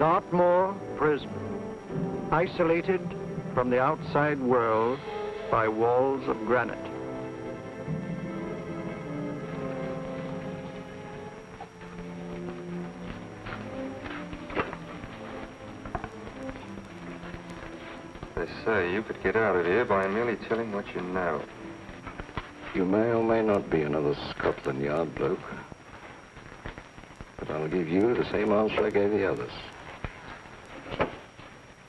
Dartmoor prison, isolated from the outside world by walls of granite. They say you could get out of here by merely telling what you know. You may or may not be another Scotland Yard bloke. But I'll give you the same answer I gave the others.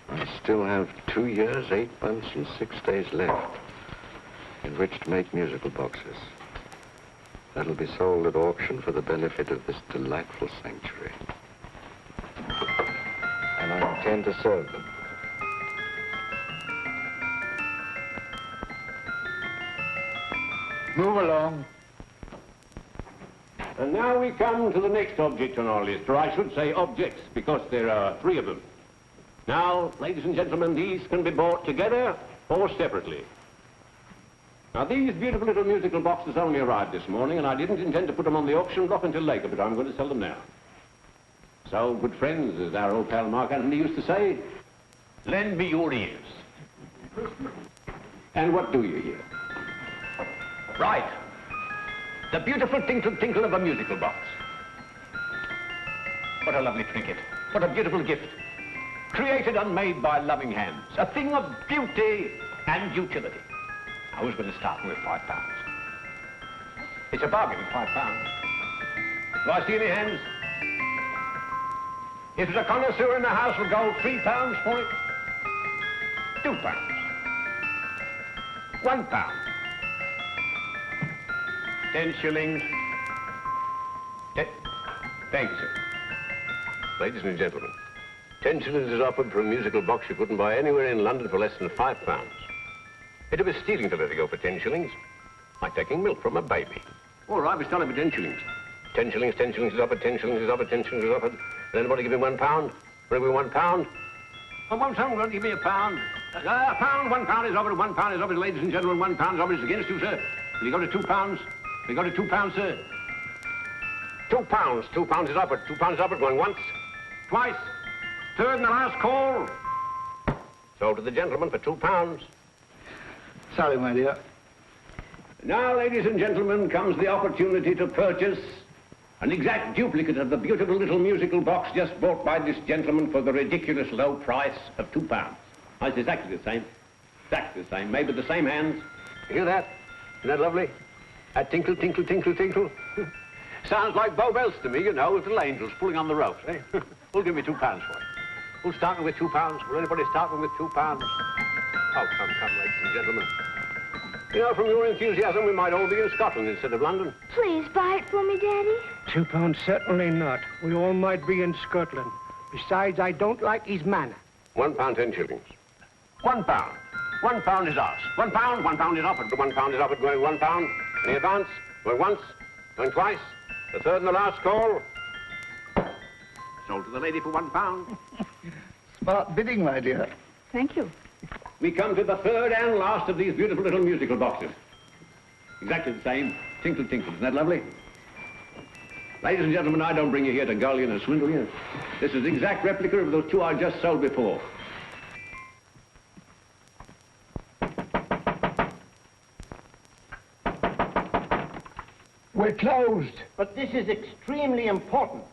I still have 2 years, 8 months, and 6 days left in which to make musical boxes. That'll be sold at auction for the benefit of this delightful sanctuary. And I intend to serve them. Move along. And now we come to the next object on our list, or I should say objects, because there are 3 of them. Now, ladies and gentlemen, these can be bought together or separately. Now, these beautiful little musical boxes only arrived this morning, and I didn't intend to put them on the auction block until later, but I'm going to sell them now. So, good friends, as our old pal Mark Antony used to say, lend me your ears. And what do you hear? Right. The beautiful tinkle tinkle of a musical box. What a lovely trinket. What a beautiful gift. Created and made by loving hands. A thing of beauty and utility. Now, who's going to start with £5? It's a bargain, £5. Do I see any hands? If there's a connoisseur in the house, will go £3 for it. £2. £1. 10 shillings. Thank you, sir. Ladies and gentlemen, 10 shillings is offered for a musical box you couldn't buy anywhere in London for less than £5. It'd be stealing to let it go for 10 shillings. Like taking milk from a baby. All right, we're selling for 10 shillings. 10 shillings, 10 shillings is offered, 10 shillings is offered, 10 shillings is offered. Will anybody give me £1? Will give me £1? Oh, won't someone give me £1? £1 is offered, £1 is offered, ladies and gentlemen, £1 is offered. It's against you, sir. Will you go to £2? We go to £2, sir. £2. £2 is offered. £2 is offered. Going once, twice, third and the last call. Sold to the gentleman for £2. Sorry, my dear. Now, ladies and gentlemen, comes the opportunity to purchase an exact duplicate of the beautiful little musical box just bought by this gentleman for the ridiculous low price of £2. Now, it's exactly the same. Exactly the same. Made with the same hands. You hear that? Isn't that lovely? That tinkle, tinkle, tinkle, tinkle. Sounds like Bow Bells to me, you know, with little angels pulling on the ropes, eh? Who'll give me £2 for it? Who's starting with £2? Will anybody start with £2? Oh, come, ladies and gentlemen. You know, from your enthusiasm, we might all be in Scotland instead of London. Please buy it for me, Daddy. £2, certainly not. We all might be in Scotland. Besides, I don't like his manner. £1, 10 shillings. £1. £1 is ours. £1 is offered. £1 is offered, going £1. Any advance? Going once, going twice, the third and the last call. Sold to the lady for £1. Smart bidding, my dear. Thank you. We come to the third and last of these beautiful little musical boxes. Exactly the same. Tinkle, tinkle. Isn't that lovely? Ladies and gentlemen, I don't bring you here to gull you and swindle you. This is the exact replica of those 2 I just sold before. We're closed. But this is extremely important.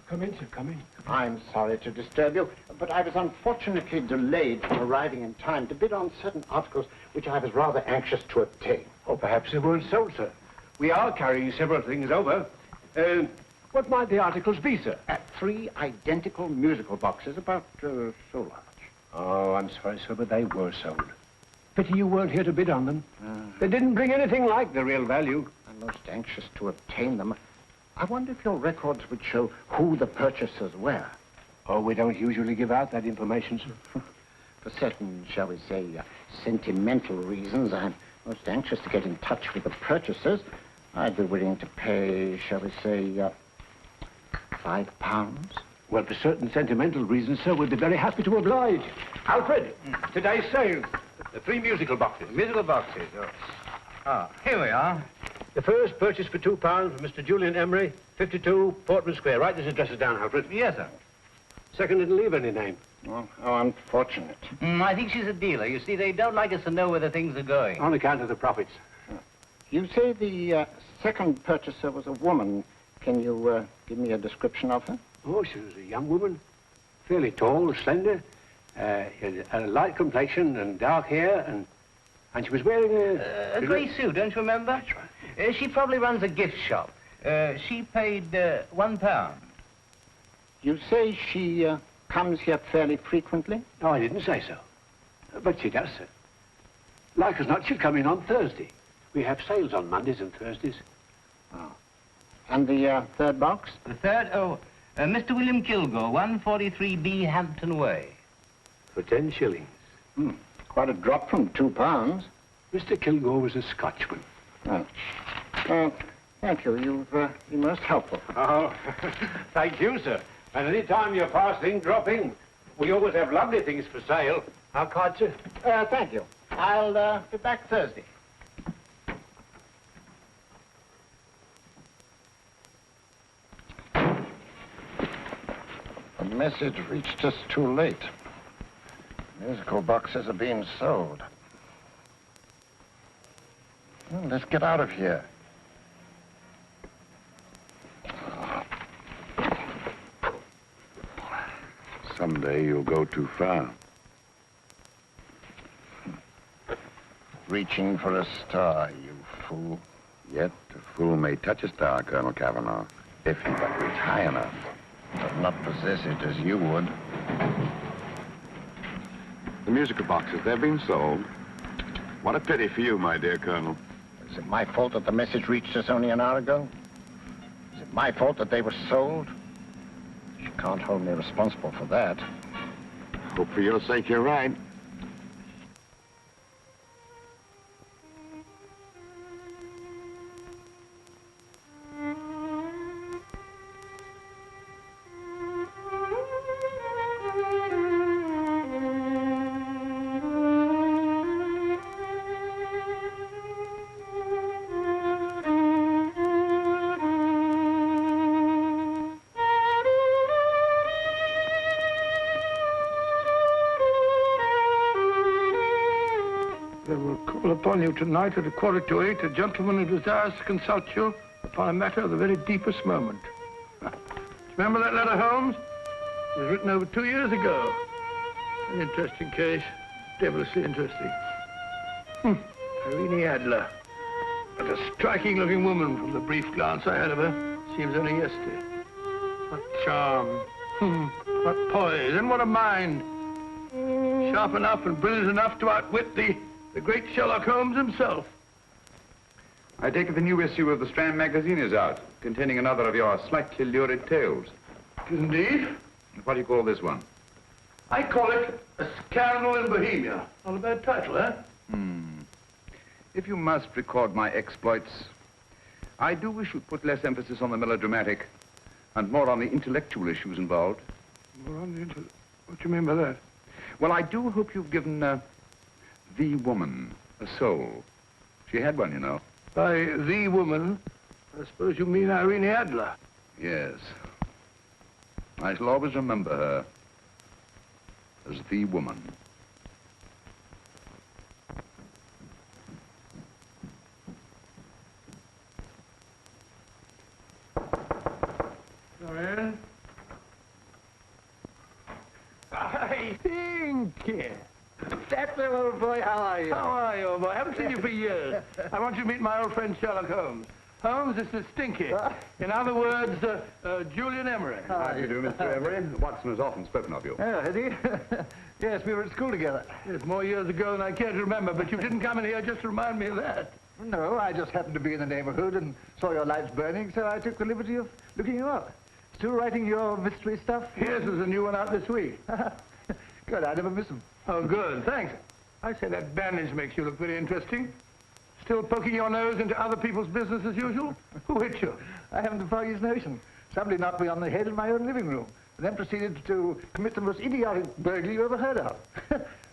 Come in, sir, come in. I'm sorry to disturb you, but I was unfortunately delayed from arriving in time to bid on certain articles which I was rather anxious to obtain. Or perhaps they weren't sold, sir. We are carrying several things over. What might the articles be, sir? 3 identical musical boxes, about so large. Oh, I'm sorry, sir, but they were sold. Pity you weren't here to bid on them. They didn't bring anything like the real value. I'm most anxious to obtain them. I wonder if your records would show who the purchasers were. Oh, we don't usually give out that information, sir. For certain, shall we say, sentimental reasons, I'm most anxious to get in touch with the purchasers. I'd be willing to pay, shall we say, £5. Well, for certain sentimental reasons, sir, we'd be very happy to oblige. Alfred, today's sale. The 3 musical boxes. Musical boxes, oh. Ah, here we are. The first purchase for £2 from Mr. Julian Emery, 52 Portman Square. Write this address down, Alfred. Yes, sir. Second didn't leave any name. Oh, how unfortunate. I think she's a dealer. You see, they don't like us to know where the things are going. On account of the profits. You say the second purchaser was a woman. Can you give me a description of her? Oh, she was a young woman. Fairly tall, slender. Had a light complexion and dark hair, and she was wearing A grey suit, don't you remember? That's right. She probably runs a gift shop. She paid £1. You say she comes here fairly frequently? No, I didn't say so. But she does, sir. Like as not, she'll come in on Thursday. We have sales on Mondays and Thursdays. Oh. And the third box? The third, Mr. William Kilgore, 143B Hampton Way. For 10 shillings. Quite a drop from £2. Mr. Kilgore was a Scotchman. Oh. Thank you. You've been most helpful. Oh, thank you, sir. And any time you're passing, dropping, we always have lovely things for sale. How card, sir? Thank you. I'll be back Thursday. The message reached us too late. Musical boxes are being sold. Well, let's get out of here. Someday you'll go too far. Reaching for a star, you fool. Yet a fool may touch a star, Colonel Cavanaugh, if he but reach high enough. But not possess it as you would. The musical boxes, they're being sold. What a pity for you, my dear Colonel. Is it my fault that the message reached us only an hour ago? Is it my fault that they were sold? You can't hold me responsible for that. Hope for your sake you're right. They will call upon you tonight at 7:45. A gentleman who desires to consult you upon a matter of the very deepest moment. Remember that letter, Holmes? It was written over 2 years ago. An interesting case. Devilishly interesting. Irene Adler. What a striking-looking woman from the brief glance I had of her. Seems only yesterday. What charm. What poise. And what a mind. Sharp enough and brilliant enough to outwit the great Sherlock Holmes himself. I take it the new issue of the Strand magazine is out, containing another of your slightly lurid tales. Indeed. What do you call this one? I call it A Scandal in Bohemia. Not a bad title, eh? If you must record my exploits, I do wish you'd put less emphasis on the melodramatic and more on the intellectual issues involved. What do you mean by that? Well, I do hope you've given the woman a soul. She had one, you know. By the woman, I suppose you mean Irene Adler. Yes. I shall always remember her as the woman. Dorian? I think. That's old boy. How are you? How are you, old boy? I haven't seen you for years. I want you to meet my old friend Sherlock Holmes. Holmes, this is Stinky. In other words, Julian Emery. How do you do, Mr. Emery? Watson has often spoken of you. Oh, has he? Yes, we were at school together. Yes, more years ago than I care to remember, but you didn't come in here just to remind me of that. No, I just happened to be in the neighborhood and saw your lights burning, so I took the liberty of looking you up. Still writing your mystery stuff? Yes, there's a new one out this week. Good, I never miss them. Oh, good, thanks. I say that bandage makes you look very interesting. Still poking your nose into other people's business as usual? Who hit you? I haven't the foggiest notion. Somebody knocked me on the head in my own living room, and then proceeded to commit the most idiotic burglary you ever heard of.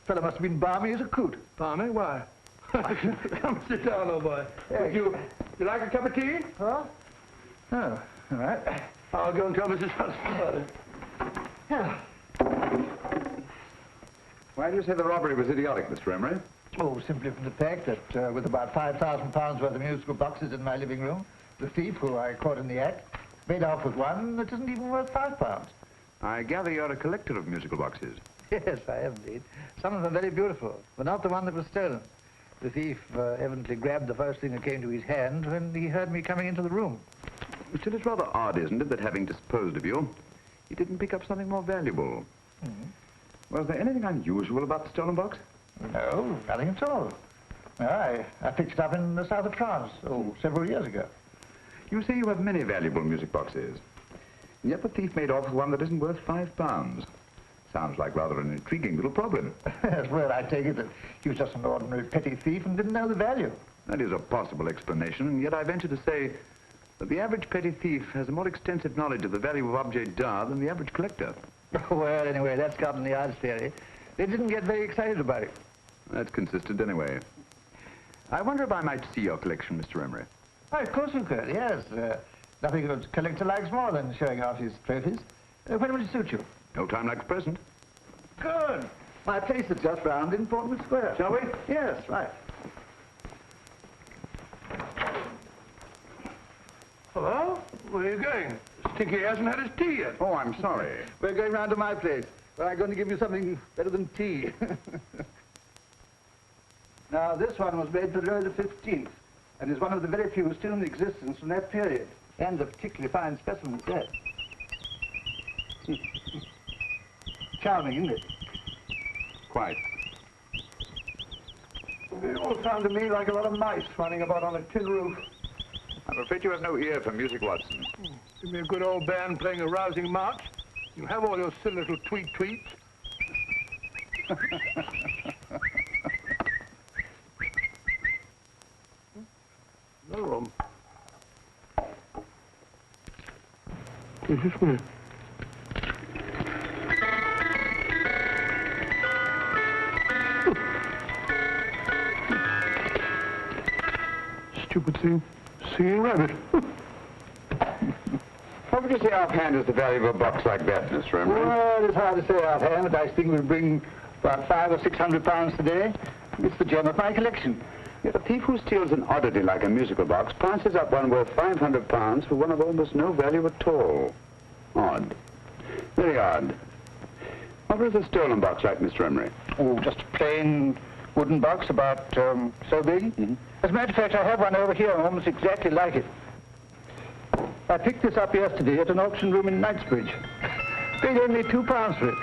Fellow must have been balmy as a coot. Balmy? Why? Come sit down, old boy. Yes. Would you You like a cup of tea? Huh? Oh, all right. I'll go and tell Mrs. Hudson. Yeah. Why do you say the robbery was idiotic, Mr. Emery? Oh, simply from the fact that with about £5,000 worth of musical boxes in my living room, the thief, who I caught in the act, made off with one that isn't even worth £5. I gather you're a collector of musical boxes. Yes, I am indeed. Some of them very beautiful, but not the one that was stolen. The thief evidently grabbed the first thing that came to his hand when he heard me coming into the room. Still, it's rather odd, isn't it, that having disposed of you, he didn't pick up something more valuable. Mm-hmm. Was there anything unusual about the stolen box? No, nothing at all. No, I picked it up in the south of France, several years ago. You say you have many valuable music boxes, and yet the thief made off with one that isn't worth £5. Sounds like rather an intriguing little problem. Yes, well, I take it that he was just an ordinary petty thief and didn't know the value. That is a possible explanation, and yet I venture to say that the average petty thief has a more extensive knowledge of the value of objets d'art than the average collector. Well, anyway, that's Scotland Yard's theory. They didn't get very excited about it. That's consistent anyway. I wonder if I might see your collection, Mr. Emery. Oh, of course you could, yes. Nothing a collector likes more than showing off his trophies. When will it suit you? No time like the present. Good. My place is just round in Portman Square. Shall we? Yes, right. Hello? Where are you going? Stinky hasn't had his tea yet. Oh, I'm sorry. We're going round to my place, where I'm going to give you something better than tea. Now, this one was made for Louis XV, and is one of the very few still in existence from that period, and a particularly fine specimen at that. Charming, isn't it? Quite. It all sounded to me like a lot of mice running about on a tin roof. I'm afraid you have no ear for music, Watson. Give me a good old band playing a rousing march. You have all your silly little tweets. No room. This is me. Stupid thing. Singing rabbit. What would you say offhand is the value of a box like that, Mr. Emery? Well, it's hard to say offhand, but I think we'll bring about £500 or £600 today. It's the gem of my collection. Yet a thief who steals an oddity like a musical box passes up one worth £500 for one of almost no value at all. Odd. Very odd. What was a stolen box like, Mr. Emery? Oh, just a plain wooden box about so big. Mm-hmm. As a matter of fact, I have one over here almost exactly like it. I picked this up yesterday at an auction room in Knightsbridge. Paid only £2 for it.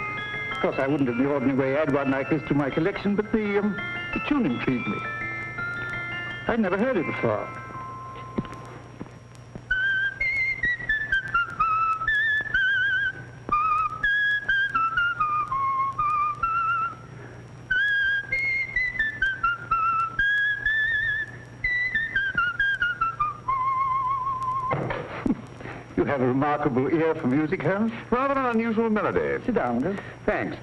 Of course, I wouldn't in the ordinary way add one like this to my collection, but the tune intrigued me. I'd never heard it before. You have a remarkable ear for music, Holmes. Rather an unusual melody. Sit down, Will. Thanks.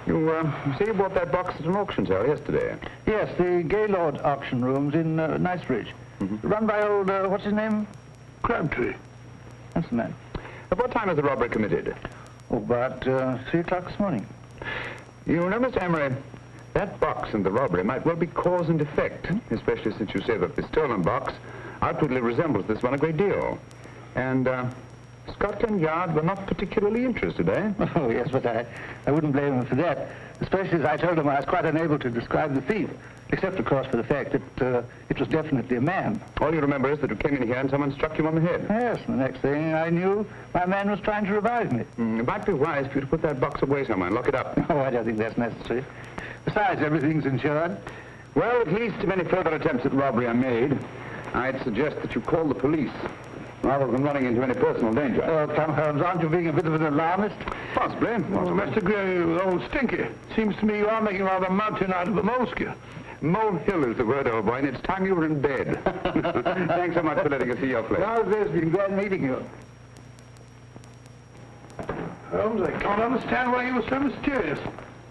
You say you bought that box at an auction sale yesterday? Yes, the Gaylord auction rooms in Knightsbridge. Mm-hmm. Run by old, what's his name? Crabtree. That's the man. At what time was the robbery committed? Oh, about 3 o'clock this morning. You know, Mr. Emery, that box and the robbery might well be cause and effect, especially since you say that the stolen box outwardly resembles this one a great deal. And Scotland Yard were not particularly interested, eh? Oh, yes, but I wouldn't blame them for that, especially as I told them I was quite unable to describe the thief, except, of course, for the fact that it was definitely a man. All you remember is that you came in here and someone struck you on the head. Yes, and the next thing I knew, my man was trying to revive me. It might be wise for you to put that box away somewhere and lock it up. Oh, I don't think that's necessary. Besides, everything's insured. Well, at least if any further attempts at robbery are made, I'd suggest that you call the police, rather than running into any personal danger. Oh, come, Holmes, aren't you being a bit of an alarmist? Possibly. Well, Mr. Gray, old Stinky. Seems to me you are making rather a mountain out of a molehill. Molehill is the word, old boy, and it's time you were in bed. Thanks so much for letting us see your place. Well, it's been glad meeting you. Holmes, I can't understand why you were so mysterious.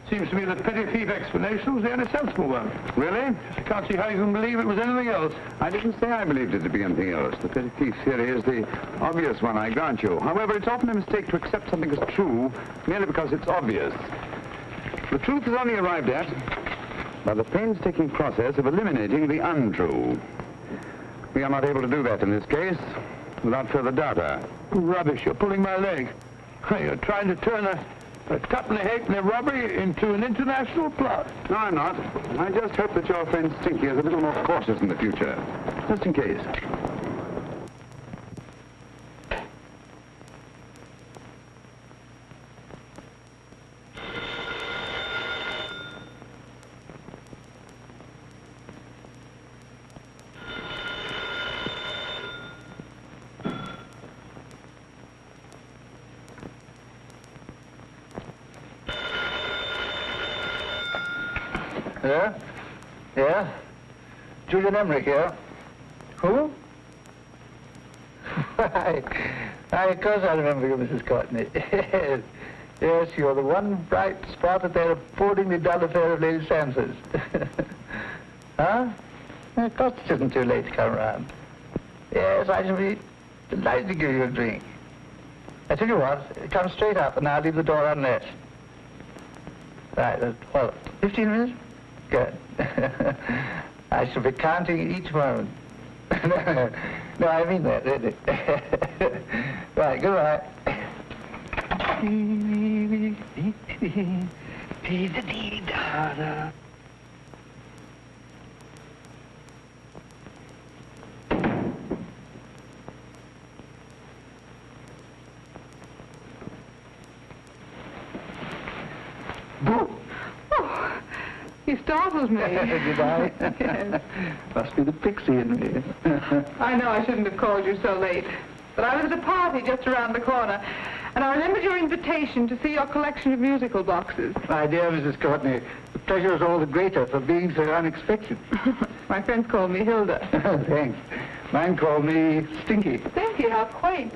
Seems to me the petty thief explanation was the only sensible one. Really? I can't see how you can believe it was anything else. I didn't say I believed it to be anything else. The petty thief theory is the obvious one, I grant you. However, it's often a mistake to accept something as true merely because it's obvious. The truth is only arrived at by the painstaking process of eliminating the untrue. We are not able to do that in this case without further data. Rubbish, you're pulling my leg. You're trying to turn a tuppenny halfpenny robbery into an international plot. No, I'm not. I just hope that your friend Stinky is a little more cautious in the future. Just in case. Yeah? Yeah? Julian Emmerich here. Who? Why, of course I remember you, Mrs. Courtney. Yes. Yes, you're the one bright spot at that appallingly dull affair of Lady Sansa's. Huh? Of course it isn't too late to come around. Yes, I shall be delighted to give you a drink. I tell you what, come straight up and I'll leave the door unlatched. Right, well, 15 minutes? Good. I shall be counting each moment. No, I mean that, really. Right, goodbye. Boo! Oh, you startled me. Did I? Yes. Must be the pixie in me. I know I shouldn't have called you so late, but I was at a party just around the corner, and I remembered your invitation to see your collection of musical boxes. My dear Mrs. Courtney, the pleasure is all the greater for being so unexpected. My friends call me Hilda. Thanks. Mine call me Stinky. Stinky, how quaint.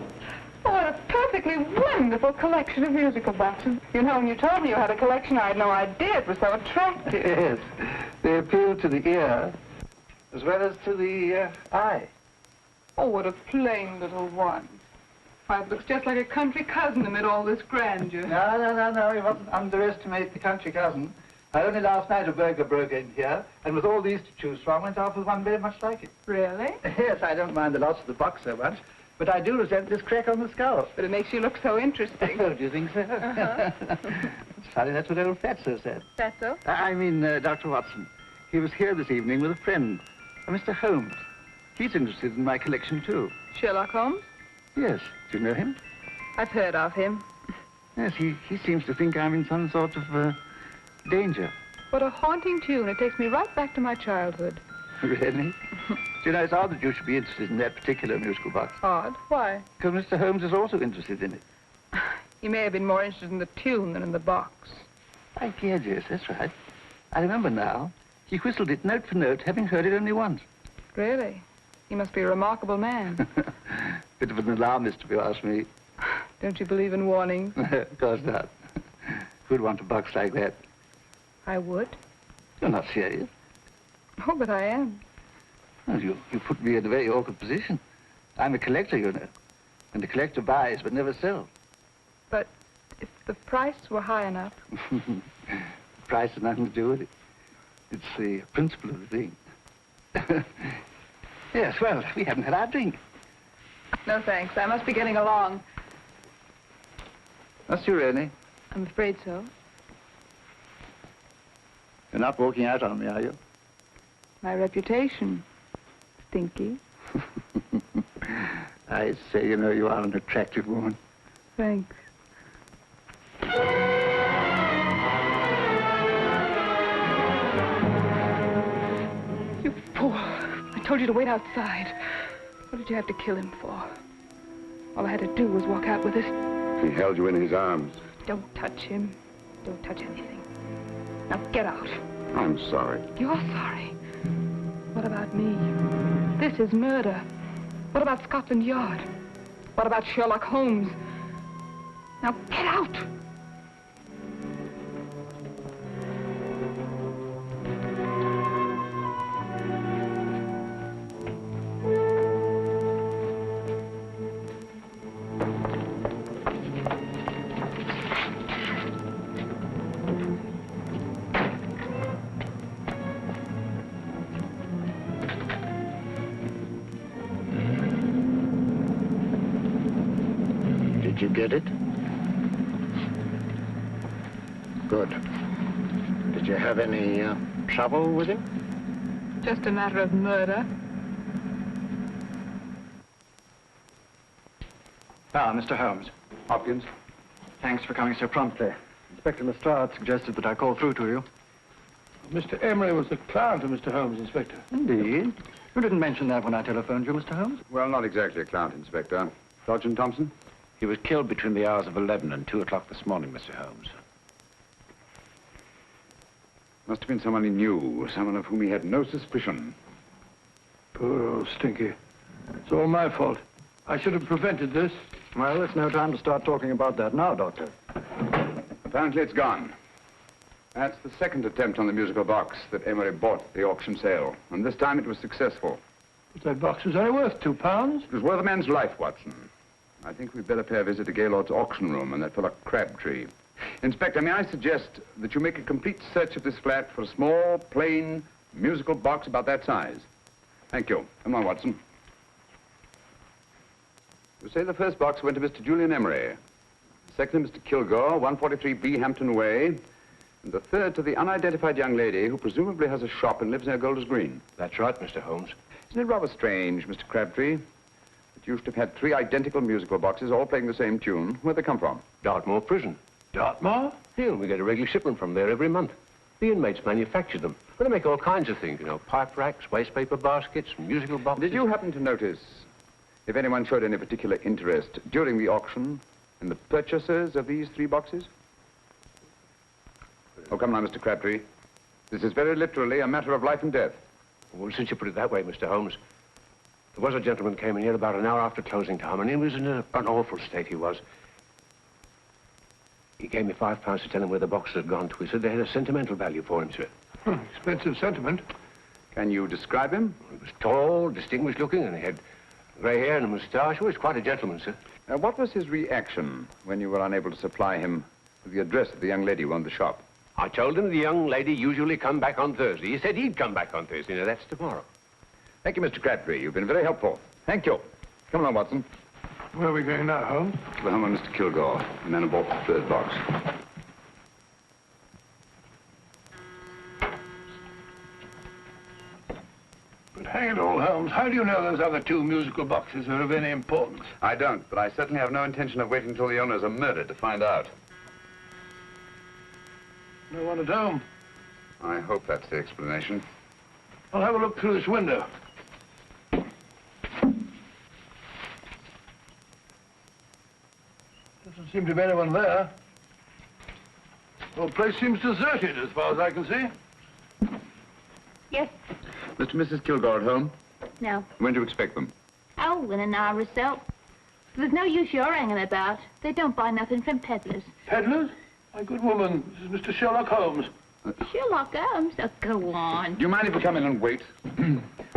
Oh, what a perfectly wonderful collection of musical boxes. You know, when you told me you had a collection, I had no idea it was so attractive. Yes. They appeal to the ear as well as to the eye. Oh, what a plain little one. Why, it looks just like a country cousin amid all this grandeur. No. You mustn't underestimate the country cousin. Only last night a burglar broke in here, and with all these to choose from, went off with one very much like it. Really? Yes, I don't mind the loss of the box so much, but I do resent this crack on the skull. But it makes you look so interesting. Oh, do you think so? It's funny, that's what old Fatso said. Fatso? I mean, Dr. Watson. He was here this evening with a friend, Mr. Holmes. He's interested in my collection, too. Sherlock Holmes? Yes. Do you know him? I've heard of him. Yes, he seems to think I'm in some sort of danger. What a haunting tune. It takes me right back to my childhood. Really? Do you know, it's odd that you should be interested in that particular musical box. Odd? Why? Because Mr. Holmes is also interested in it. He may have been more interested in the tune than in the box. My dear, yes, that's right. I remember now. He whistled it note for note, having heard it only once. Really? He must be a remarkable man. Bit of an alarmist, if you ask me. Don't you believe in warnings? Of course not. Who'd want a box like that? I would. You're not serious. Oh, but I am. Well, you put me in a very awkward position. I'm a collector, you know. And the collector buys but never sells. But if the price were high enough... Price has nothing to do with it. It's the principle of the thing. Yes, well, we haven't had our drink. No, thanks. I must be getting along. Must you really? I'm afraid so. You're not walking out on me, are you? My reputation. Stinky. I say, you know, you are an attractive woman. Thanks. You fool. I told you to wait outside. What did you have to kill him for? All I had to do was walk out with this. He held you in his arms. Don't touch him. Don't touch anything. Now get out. I'm sorry. You're sorry. What about me? This is murder. What about Scotland Yard? What about Sherlock Holmes? Now get out! you get it? Good. Did you have any trouble with him? Just a matter of murder. Mr. Holmes. Hopkins? Thanks for coming so promptly. Inspector Lestrade suggested that I call through to you. Mr. Emery was the client of Mr. Holmes, Inspector. Indeed. You didn't mention that when I telephoned you, Mr. Holmes. Well, not exactly a client, Inspector. Sergeant Thompson? He was killed between the hours of 11 and 2 o'clock this morning, Mr. Holmes. Must have been someone he knew, someone of whom he had no suspicion. Poor old Stinky. It's all my fault. I should have prevented this. Well, it's no time to start talking about that now, Doctor. Apparently it's gone. That's the second attempt on the musical box that Emery bought at the auction sale. And this time it was successful. But that box was only worth £2. It was worth a man's life, Watson. I think we'd better pay a visit to Gaylord's auction room and that fellow Crabtree. Inspector, may I suggest that you make a complete search of this flat for a small, plain, musical box about that size? Thank you. Come on, Watson. You say the first box went to Mr. Julian Emery. The second to Mr. Kilgore, 143B Hampton Way. And the third to the unidentified young lady who presumably has a shop and lives near Golders Green. That's right, Mr. Holmes. Isn't it rather strange, Mr. Crabtree, that you should have had 3 identical musical boxes all playing the same tune? Where'd they come from? Dartmoor Prison. Dartmoor? Yeah, we get a regular shipment from there every month. The inmates manufacture them. Well, they make all kinds of things, you know, pipe racks, waste paper baskets, musical boxes. Did you happen to notice if anyone showed any particular interest during the auction in the purchasers of these 3 boxes? Oh, come now, Mr. Crabtree. This is very literally a matter of life and death. Well, since you put it that way, Mr. Holmes, there was a gentleman came in here about an hour after closing time, and he was in an awful state, he was. He gave me £5 to tell him where the boxes had gone to. He said they had a sentimental value for him, sir. Expensive sentiment. Can you describe him? He was tall, distinguished looking, and he had grey hair and a moustache. He was quite a gentleman, sir. What was his reaction when you were unable to supply him with the address of the young lady who owned the shop? I told him the young lady usually come back on Thursday. He said he'd come back on Thursday. Now, that's tomorrow. Thank you, Mr. Crabtree. You've been very helpful. Thank you. Come along, Watson. Where are we going now, Holmes? To the home of Mr. Kilgore, the man who bought the 3rd box. But hang it all, Holmes, how do you know those other 2 musical boxes are of any importance? I don't, but I certainly have no intention of waiting until the owners are murdered to find out. No one at home. I hope that's the explanation. I'll have a look through this window. Doesn't seem to be anyone there. The whole place seems deserted as far as I can see. Yes. Mr. and Mrs. Kilgore at home? No. When do you expect them? Oh, in an hour or so. There's no use you're hanging about. They don't buy nothing from peddlers. Peddlers? My good woman, this is Mr. Sherlock Holmes. Sherlock Holmes? Oh, go on. Do you mind if we come in and wait?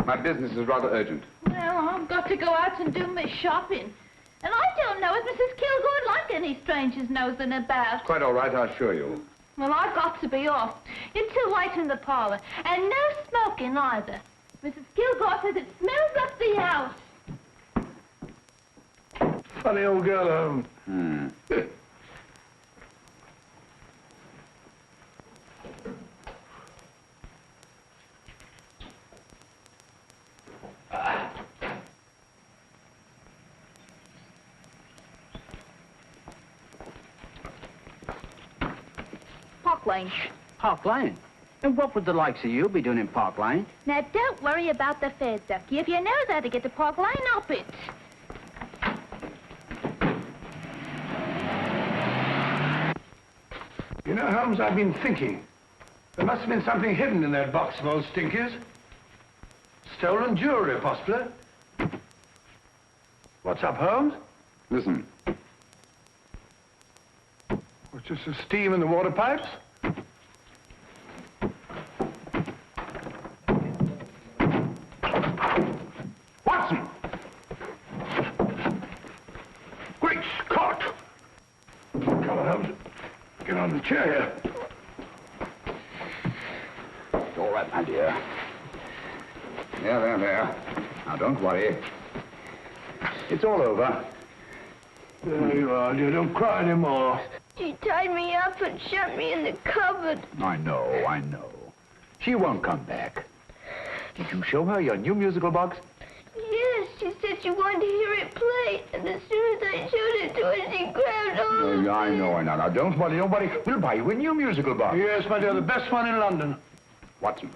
My business is rather urgent. Well, I've got to go out and do my shopping. And I don't know if Mrs. Kilgore would like any strangers nosing about. Quite all right, I assure you. Well, I've got to be off. It's too light in the parlor. And no smoking either. Mrs. Kilgore says it smells up the house. Funny old girl, Holmes. Park Lane. Park Lane? And what would the likes of you be doing in Park Lane? Now, don't worry about the fare, Ducky. If you know how to get to Park Lane, up it. You know, Holmes, I've been thinking. There must have been something hidden in that box of old Stinky's. Stolen jewelry, possibly. What's up, Holmes? Listen. What's just the steam in the water pipes? Watson! Great Scott! Come on, Holmes. Get on the chair here. It's all right, my dear. There. Now, don't worry. It's all over. There you are, dear. Don't cry anymore. She tied me up and shut me in the cupboard. I know. She won't come back. Did you show her your new musical box? Yes, she said she wanted to hear it play, and as soon as I showed it to her, she grabbed hold of me. I know. Now, don't worry. We'll buy you a new musical box. Yes, my dear, the best one in London. Watson.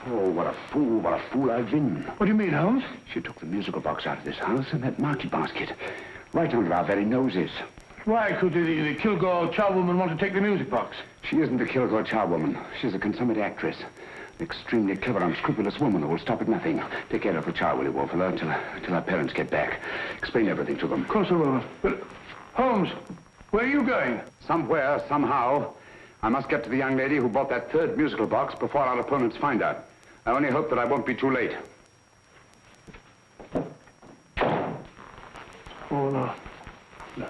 Oh, what a fool I've been. What do you mean, Holmes? She took the musical box out of this house and that market basket, right under our very noses. Why could the Kilgore charwoman want to take the music box? She isn't a Kilgore charwoman. She's a consummate actress. An extremely clever, unscrupulous woman who will stop at nothing. Take care of the child, will you, Wolfella, till our parents get back. Explain everything to them. Of course I will. But, Holmes, where are you going? Somewhere, somehow. I must get to the young lady who bought that third musical box before our opponents find out. I only hope that I won't be too late. Oh, no. No,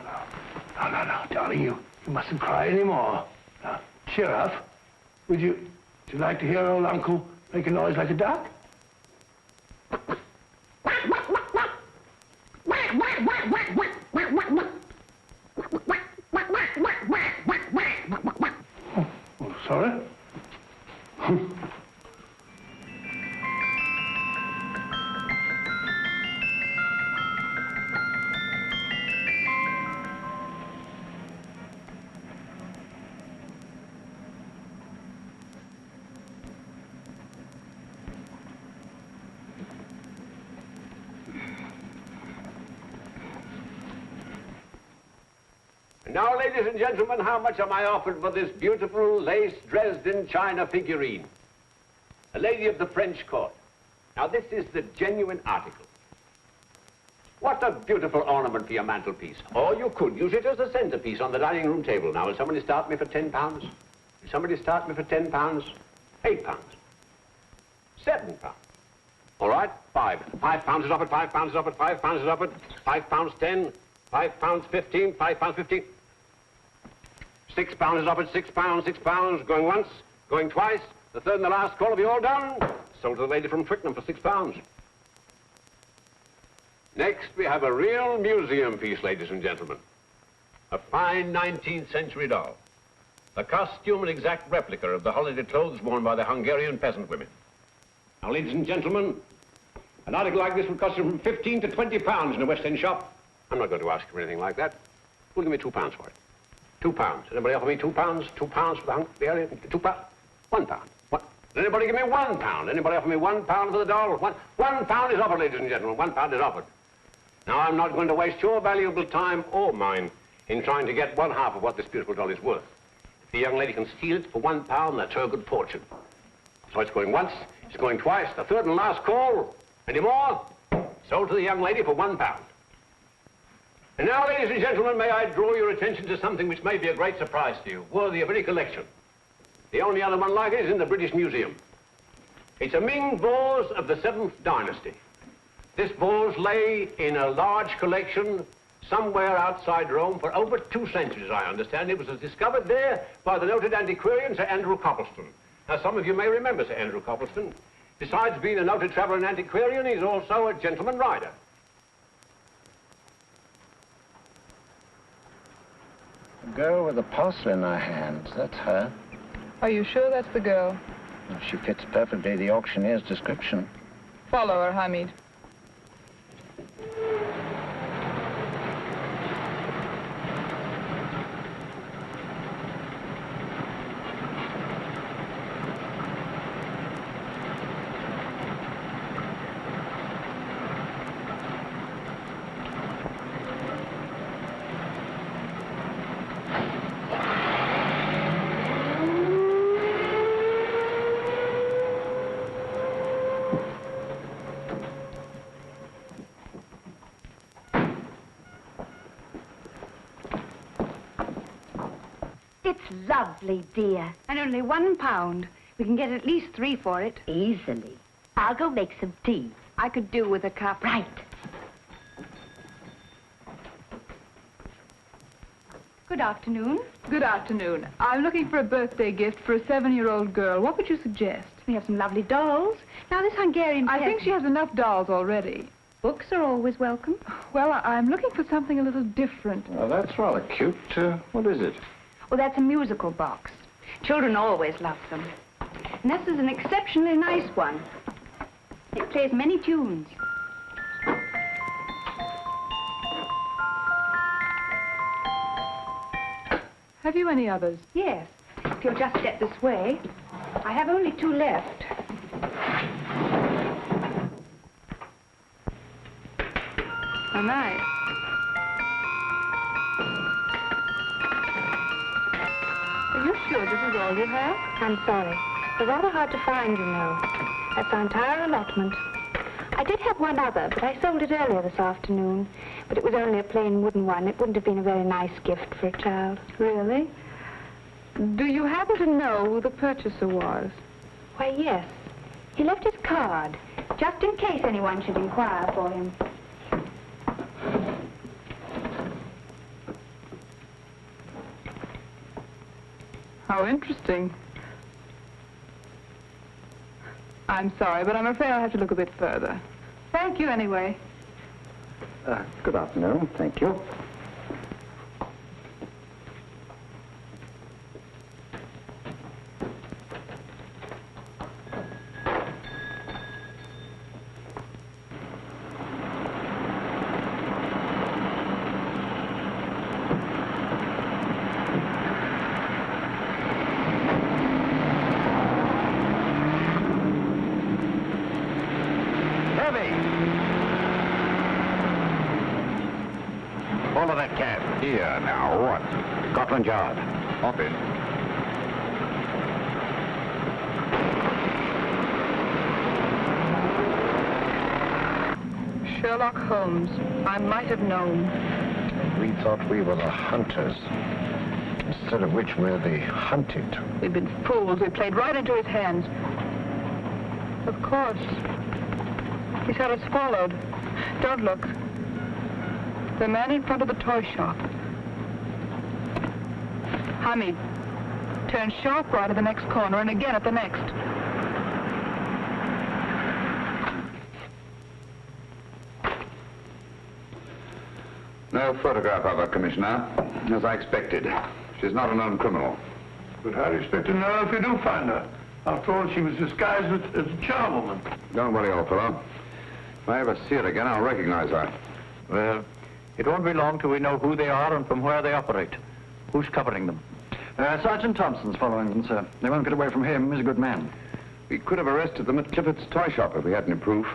darling, you mustn't cry anymore. Now, cheer up. Would you like to hear old Uncle make a noise like a duck? Oh, sorry. Now, ladies and gentlemen, how much am I offered for this beautiful lace Dresden china figurine? A lady of the French court. Now, this is the genuine article. What a beautiful ornament for your mantelpiece. Or you could use it as a centerpiece on the dining room table. Now, will somebody start me for £10? Will somebody start me for £10? £8? £7? All right, £5 is offered, £5 is offered, £5 is offered, £5.10, £5.15, £5.15. £6 is offered, £6, going once, going twice, the third and the last call. Have you all done? Sold to the lady from Twickenham for £6. Next, we have a real museum piece, ladies and gentlemen. A fine 19th century doll. A costume and exact replica of the holiday clothes worn by the Hungarian peasant women. Now, ladies and gentlemen, an article like this would cost you from £15 to £20 in a West End shop. I'm not going to ask you for anything like that. Who'll give me £2 for it? £2. Anybody offer me £2? £2 for the Hungarian? £2? £1. What? Does anybody give me £1? Anybody offer me £1 for the doll? £1 is offered, ladies and gentlemen. £1 is offered. Now, I'm not going to waste your valuable time or mine in trying to get 1/2 of what this beautiful doll is worth. If the young lady can steal it for £1, that's her good fortune. So it's going once, it's going twice, the third and last call. Any more? Sold to the young lady for £1. And now, ladies and gentlemen, may I draw your attention to something which may be a great surprise to you, worthy of any collection. The only other one like it is in the British Museum. It's a Ming vase of the 7th dynasty. This vase lay in a large collection somewhere outside Rome for over 2 centuries, I understand. It was discovered there by the noted antiquarian, Sir Andrew Coppleston. Now, some of you may remember Sir Andrew Coppleston. Besides being a noted traveller and antiquarian, he's also a gentleman rider. The girl with the parcel in her hands, that's her. Are you sure that's the girl? Well, she fits perfectly the auctioneer's description. Follow her, Hamid. It's lovely, dear. And only £1. We can get at least 3 for it. Easily. I'll go make some tea. I could do with a cup. Right. Good afternoon. Good afternoon. I'm looking for a birthday gift for a 7-year-old girl. What would you suggest? We have some lovely dolls. Now, this Hungarian I think she has enough dolls already. Books are always welcome. Well, I'm looking for something a little different. Well, that's rather cute. What is it? Well, that's a musical box. Children always love them. And this is an exceptionally nice one. It plays many tunes. Have you any others? Yes. If you'll just step this way. I have only 2 left. Oh, nice. Are you sure this is all you have? I'm sorry. They're rather hard to find, you know. That's our entire allotment. I did have one other, but I sold it earlier this afternoon. But it was only a plain wooden one. It wouldn't have been a very nice gift for a child. Really? Do you happen to know who the purchaser was? Why, yes. He left his card, just in case anyone should inquire for him. How interesting. I'm sorry, but I'm afraid I'll have to look a bit further. Thank you anyway. Good afternoon. Thank you. Follow that cab. Here, now, what? Scotland Yard. Hop in. Sherlock Holmes. I might have known. We thought we were the hunters, instead of which we're the hunted. We've been fools. We played right into his hands. Of course. He's had us followed. Don't look. The man in front of the toy shop. Hamid. Turn sharp right at the next corner and again at the next. No photograph of her, Commissioner, as I expected. She's not a known criminal. But how do you expect to know if you do find her? After all, she was disguised as a charwoman. Don't worry, old fellow. If I ever see her again, I'll recognize her. Well, it won't be long till we know who they are and from where they operate. Who's covering them? Sergeant Thompson's following them, sir. They won't get away from him. He's a good man. We could have arrested them at Clifford's toy shop if we had any proof.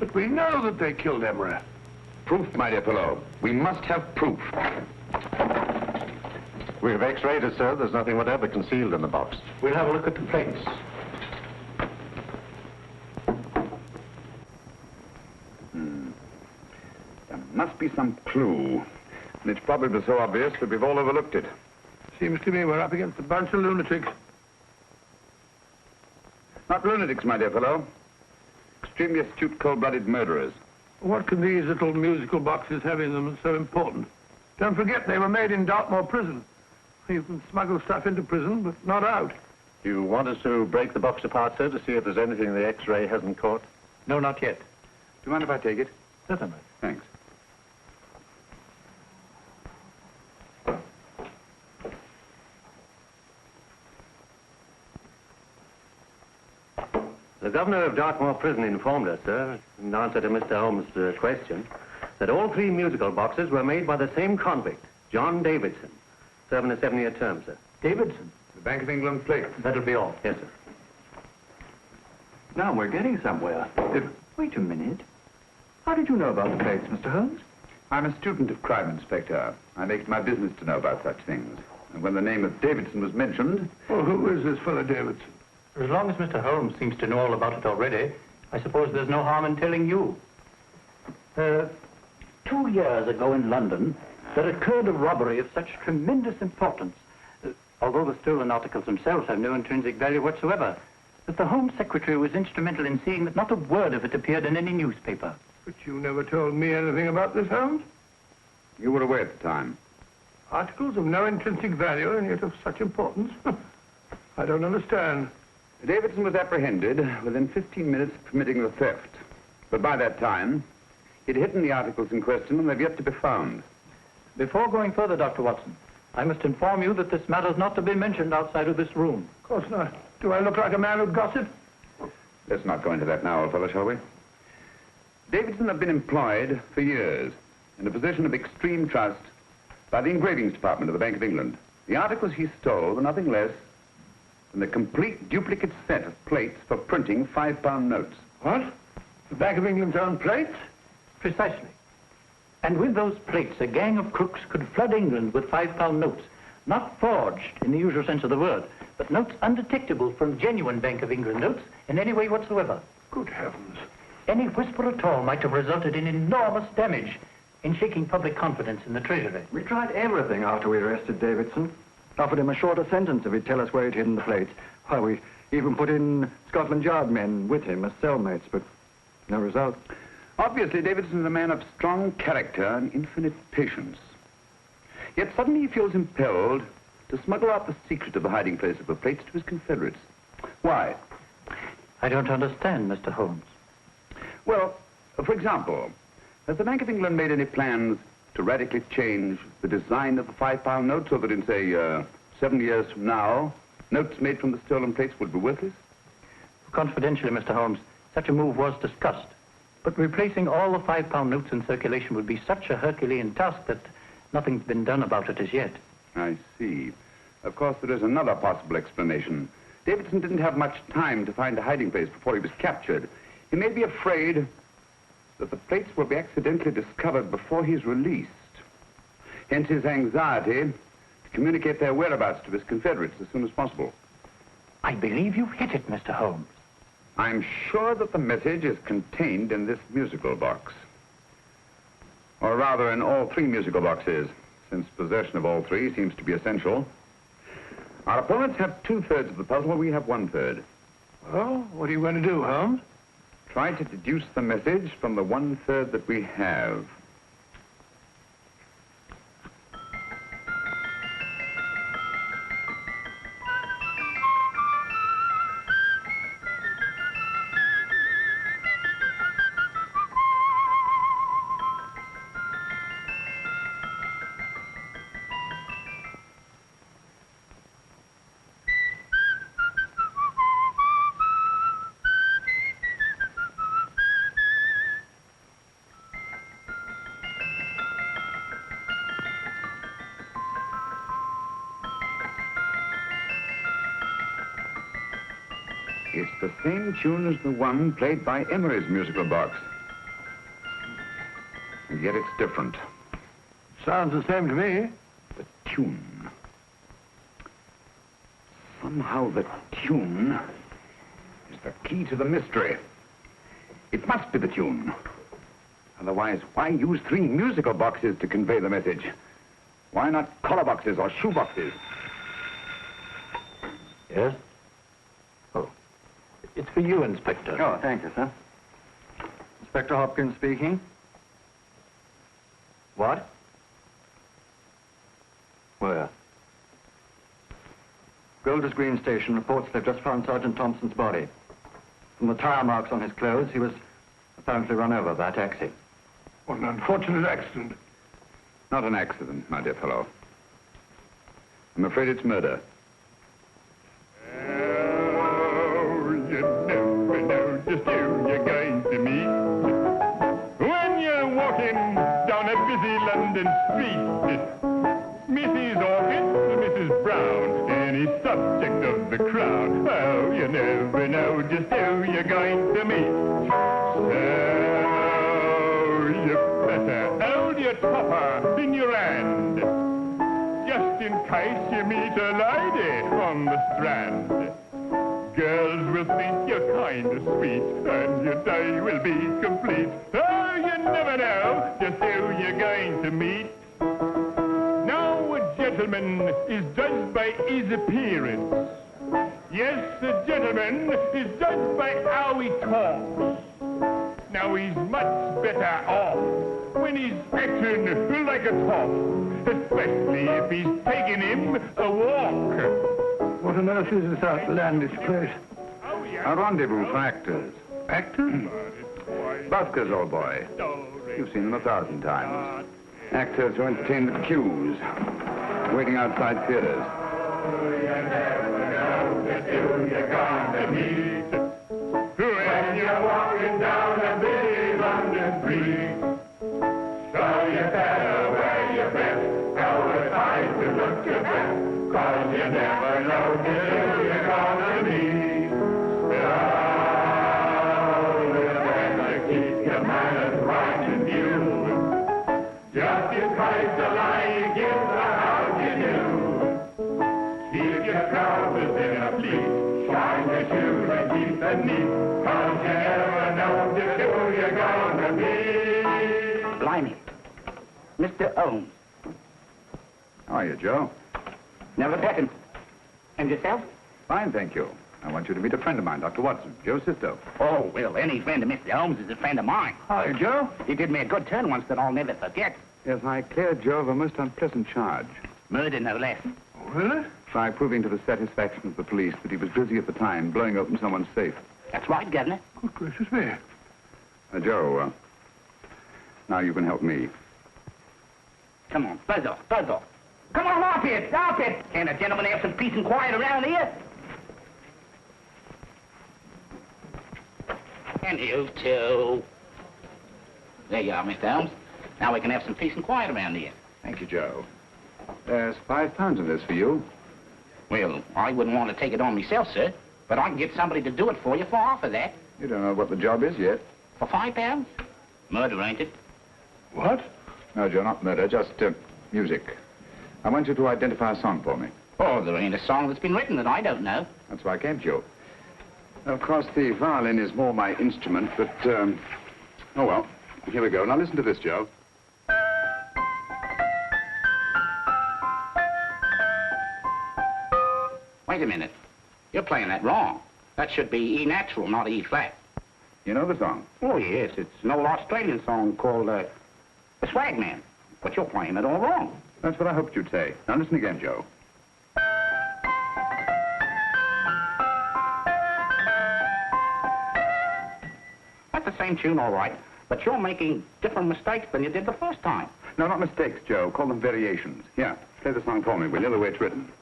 But we know that they killed Emery. Proof, my dear fellow. We must have proof. We've x-rayed it, sir. There's nothing whatever concealed in the box. We'll have a look at the plates. There must be some clue. And it's probably so obvious that we've all overlooked it. Seems to me we're up against a bunch of lunatics. Not lunatics, my dear fellow. Extremely astute, cold-blooded murderers. What can these little musical boxes have in them that's so important? Don't forget, they were made in Dartmoor prison. You can smuggle stuff into prison, but not out. You want us to break the box apart, sir, to see if there's anything the X-ray hasn't caught? No, not yet. Do you mind if I take it? Certainly. Thanks. The governor of Dartmoor Prison informed us, sir, in answer to Mr. Holmes' question, that all 3 musical boxes were made by the same convict, John Davidson, serving a 7-year term, sir. Davidson? The Bank of England plate. That'll be all. Yes, sir. Now we're getting somewhere. Wait a minute. How did you know about the plates, Mr. Holmes? I'm a student of crime, Inspector. I make it my business to know about such things. And when the name of Davidson was mentioned... Well, who is this fellow Davidson? As long as Mr. Holmes seems to know all about it already, I suppose there's no harm in telling you. 2 years ago in London, there occurred a robbery of such tremendous importance, although the stolen articles themselves have no intrinsic value whatsoever, that the Home Secretary was instrumental in seeing that not a word of it appeared in any newspaper. But you never told me anything about this, Holmes. You were away at the time. Articles of no intrinsic value and yet of such importance? I don't understand. Davidson was apprehended within 15 minutes of committing the theft. But by that time, He'd hidden the articles in question, and they've yet to be found. Before going further, Dr. Watson, I must inform you that this matter is not to be mentioned outside of this room. Of course not. Do I look like a man who'd gossip? Let's not go into that now, old fellow, shall we? Davidson had been employed for years in a position of extreme trust by the engravings department of the Bank of England. The articles he stole were nothing less than a complete duplicate set of plates for printing £5 notes. What? The Bank of England's own plates? Precisely. And with those plates, a gang of crooks could flood England with £5 notes, not forged in the usual sense of the word, but notes undetectable from genuine Bank of England notes in any way whatsoever. Good heavens. Any whisper at all might have resulted in enormous damage in shaking public confidence in the Treasury. We tried everything after we arrested Davidson. Offered him a shorter sentence if he'd tell us where he'd hidden the plates. Why, we even put in Scotland Yard men with him as cellmates, but no result. Obviously, Davidson is a man of strong character and infinite patience. Yet suddenly he feels impelled to smuggle out the secret of the hiding place of the plates to his confederates. Why? I don't understand, Mr. Holmes. Well, for example, has the Bank of England made any plans to radically change the design of the £5 note so that in, say, 7 years from now, notes made from the stolen plates would be worthless? Confidentially, Mr. Holmes, such a move was discussed. But replacing all the £5 notes in circulation would be such a Herculean task that nothing's been done about it as yet. I see. Of course, there is another possible explanation. Davidson didn't have much time to find a hiding place before he was captured. He may be afraid that the plates will be accidentally discovered before he's released. Hence his anxiety to communicate their whereabouts to his confederates as soon as possible. I believe you've hit it, Mr. Holmes. I'm sure that the message is contained in this musical box. Or rather, in all 3 musical boxes, since possession of all 3 seems to be essential. Our opponents have 2/3 of the puzzle, we have 1/3. Well, what are you going to do, Holmes? Try to deduce the message from the 1/3 that we have. It's the same tune as the one played by Emery's musical box. And yet it's different. Sounds the same to me. The tune. Somehow the tune is the key to the mystery. It must be the tune. Otherwise, why use 3 musical boxes to convey the message? Why not collar boxes or shoe boxes? Yes? Oh. It's for you, Inspector. Oh, thank you, sir. Inspector Hopkins speaking. What? Where? Golders Green Station reports they've just found Sergeant Thompson's body. From the tire marks on his clothes, he was apparently run over by a taxi. What an unfortunate accident. Not an accident, my dear fellow. I'm afraid it's murder. You never know just who you're going to meet when you're walking down a busy London street. Mrs. Orchid, Mrs. Brown, any subject of the crowd. Oh, you never know just who you're going to meet. So you better hold your topper in your hand, just in case you meet a lady on the Strand. Girls will think you're kind of sweet, and your day will be complete. Oh, you never know just who you're going to meet. Now, a gentleman is judged by his appearance. Yes, a gentleman is judged by how he talks. Now, he's much better off when he's acting like a top, especially if he's taking him a walk. What on earth is this outlandish place? A rendezvous for actors. Actors? Buskers, old boy. You've seen them 1,000 times. Actors who entertain the queues, waiting outside theaters. You're gonna meet when you're walking down a busy London street. So you better wear your best, go aside to look your best, 'cause you never know till you're gonna meet. Oh, you better keep your manners right in view. Just in case the lie you give the house you do. Keep your trousers in a pleat, shine your shoes and keep them neat, 'cause you never know just who you're gonna be. Blimey. Mr. Holmes. How are you, Joe? Never better. And yourself? Fine, thank you. I want you to meet a friend of mine, Dr. Watson, Joe Sisto. Oh, well, any friend of Mr. Holmes is a friend of mine. Hi, Joe. He did me a good turn once that I'll never forget. Yes, I cleared Joe of a most unpleasant charge. Murder, no less. Really? By proving to the satisfaction of the police that he was busy at the time blowing open someone's safe. That's right, Governor. Good gracious me. Joe, now you can help me. Come on, buzz off, buzz off. Come on, off it, off it. Can't a gentleman have some peace and quiet around here? And you too. There you are, Mr. Holmes. Now we can have some peace and quiet around here. Thank you, Joe. There's £5 in this for you. Well, I wouldn't want to take it on myself, sir, but I can get somebody to do it for you for half of that. You don't know what the job is yet. For £5? Murder, ain't it? What? No, Joe, not murder, just music. I want you to identify a song for me. Oh, there ain't a song that's been written that I don't know. That's why I came to you. Of course, the violin is more my instrument, but, oh, well, here we go. Now listen to this, Joe. Wait a minute. You're playing that wrong. That should be E natural, not E flat. You know the song? Oh, yes. It's an old Australian song called, The Swag Man. But you're playing it all wrong. That's what I hoped you'd say. Now listen again, Joe. That's the same tune, all right. But you're making different mistakes than you did the first time. No, not mistakes, Joe. Call them variations. Here, play the song for me, will you, the way it's written.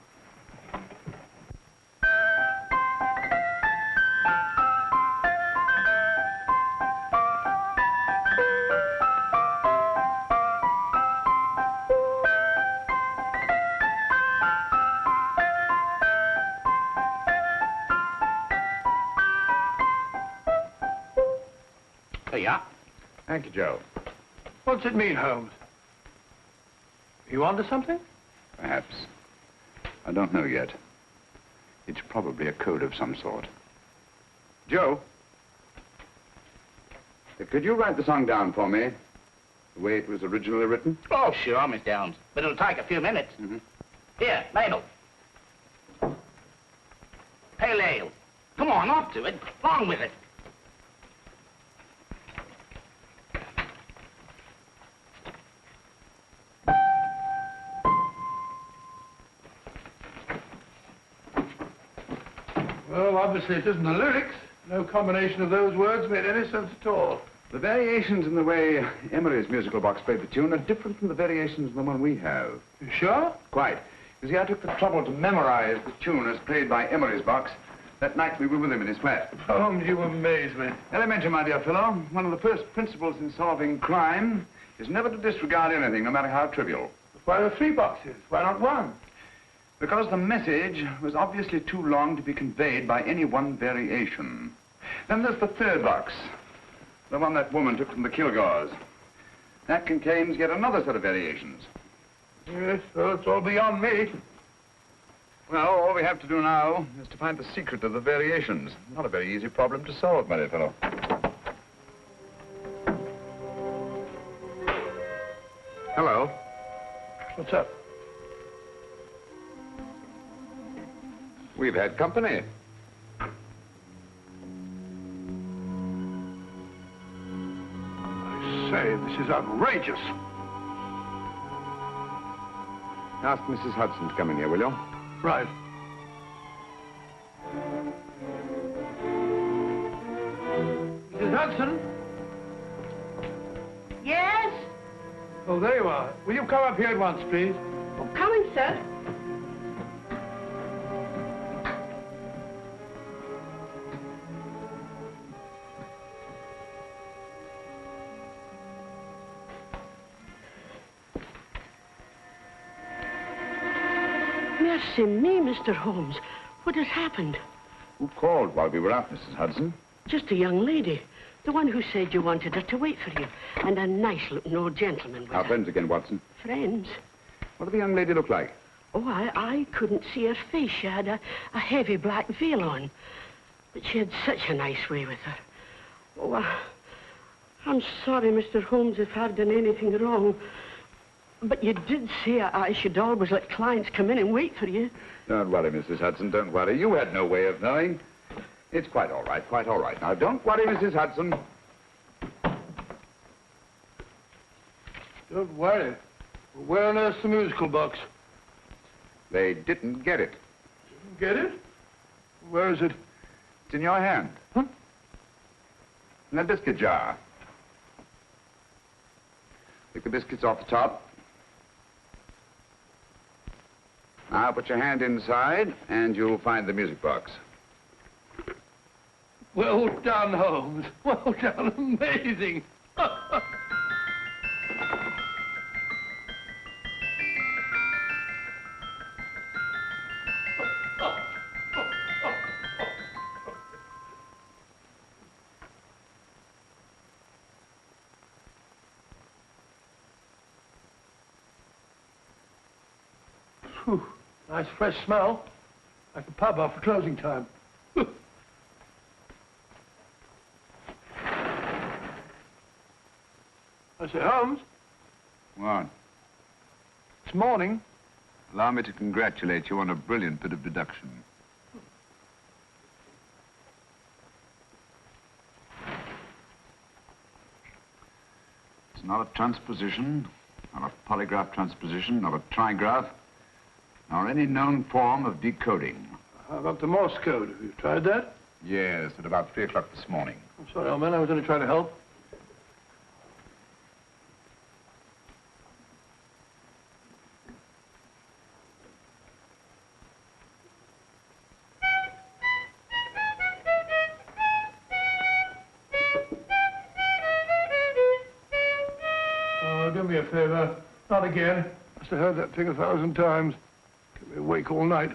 There you are. Thank you, Joe. What's it mean, Holmes? You onto something? Perhaps. I don't know yet. It's probably a code of some sort. Joe? Could you write the song down for me? The way it was originally written? Oh, sure, Mr. Holmes. But it'll take a few minutes. Mm-hmm. Here, Mabel. Pale ale. Come on, off to it. Along with it. Well, obviously it isn't the lyrics. No combination of those words made any sense at all. The variations in the way Emery's musical box played the tune are different from the variations in the one we have. You sure? Quite. You see, I took the trouble to memorize the tune as played by Emery's box that night we were with him in his flat. Holmes, you amaze me. Elementary, my dear fellow. One of the first principles in solving crime is never to disregard anything, no matter how trivial. Why are there 3 boxes? Why not 1? Because the message was obviously too long to be conveyed by any one variation. Then there's the 3rd box, the one that woman took from the Kilgores. That contains yet another set of variations. Yes, well, it's all beyond me. Well, all we have to do now is to find the secret of the variations. Not a very easy problem to solve, my dear fellow. Hello. What's up? We've had company. I say, this is outrageous. Ask Mrs. Hudson to come in here, will you? Right. Mrs. Hudson? Yes? Oh, there you are. Will you come up here at once, please? Oh, coming, sir. Mercy me, Mr. Holmes. What has happened? Who called while we were out, Mrs. Hudson? Just a young lady. The one who said you wanted her to wait for you. And a nice-looking old gentleman with Our her. friends again, Watson. Friends? What did the young lady look like? Oh, I couldn't see her face. She had a heavy black veil on. But she had such a nice way with her. Oh, I'm sorry, Mr. Holmes, if I've done anything wrong. But you did say I should always let clients come in and wait for you. Don't worry, Mrs. Hudson, don't worry. You had no way of knowing. It's quite all right, quite all right. Now, don't worry, Mrs. Hudson. Don't worry. Where on earth's the musical box? They didn't get it. Didn't get it? Where is it? It's in your hand. Huh? In that biscuit jar. Pick the biscuits off the top. Now put your hand inside, and you'll find the music box. Well done, Holmes. Well done. Amazing. Whew. Nice fresh smell. Like a pub after closing time. I say, Holmes, What? it's morning. Allow me to congratulate you on a brilliant bit of deduction. It's not a transposition, not a polygraph transposition, not a trigraph, nor any known form of decoding. How about the Morse code? Have you tried that? Yes, at about 3 o'clock this morning. I'm sorry, old man. I was only trying to help. Oh, do me a favor. Not again. Must have heard that thing 1,000 times. Kept me awake all night.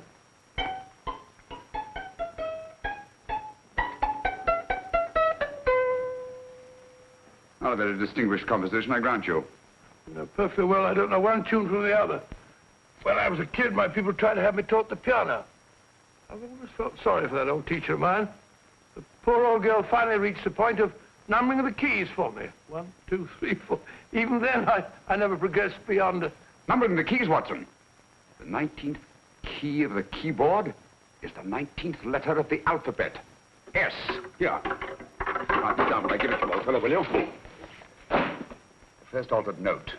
Not a very distinguished composition, I grant you. You know perfectly well I don't know one tune from the other. When I was a kid, my people tried to have me taught the piano. I've always felt sorry for that old teacher of mine. The poor old girl finally reached the point of numbering the keys for me. 1, 2, 3, 4. Even then, I never progressed beyond... Numbering the keys, Watson. The 19th key of the keyboard is the 19th letter of the alphabet. S. Here. Write it down when I give it to you, old fellow, will you? First altered note.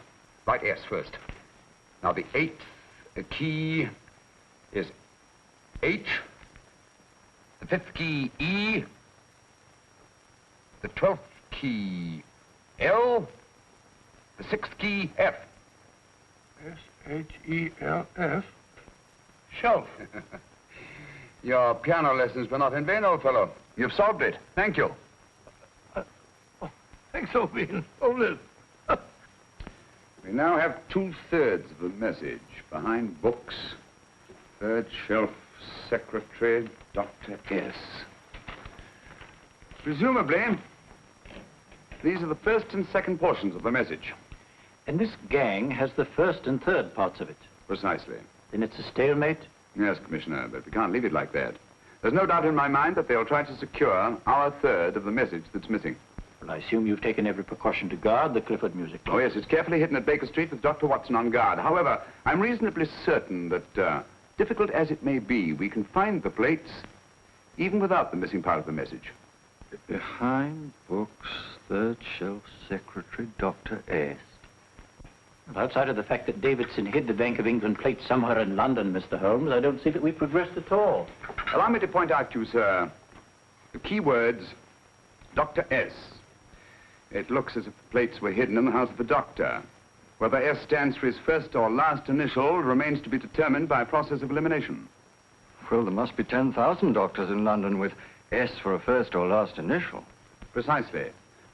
Write S first. Now, the 8th key is H. The 5th key, E. The 12th key, L. The 6th key, F. S-H-E-L-F. Shelf. Your piano lessons were not in vain, old fellow. You've solved it. Thank you. Thanks, old bean. Oh, Liz. We now have 2/3 of the message. Behind books, third shelf, secretary, Dr. S. Presumably, these are the first and second portions of the message. And this gang has the first and third parts of it. Precisely. Then it's a stalemate? Yes, Commissioner, but we can't leave it like that. There's no doubt in my mind that they'll try to secure our third of the message that's missing. Well, I assume you've taken every precaution to guard the Clifford music box. Oh, yes, it's carefully hidden at Baker Street with Dr. Watson on guard. However, I'm reasonably certain that, difficult as it may be, we can find the plates even without the missing part of the message. Behind books, third shelf, secretary, Dr. S. Well, outside of the fact that Davidson hid the Bank of England plate somewhere in London, Mr. Holmes, I don't see that we've progressed at all. Allow me to point out to you, sir, the key words, Dr. S. It looks as if the plates were hidden in the house of the doctor. Whether S stands for his first or last initial remains to be determined by a process of elimination. Well, there must be 10,000 doctors in London with S for a first or last initial. Precisely.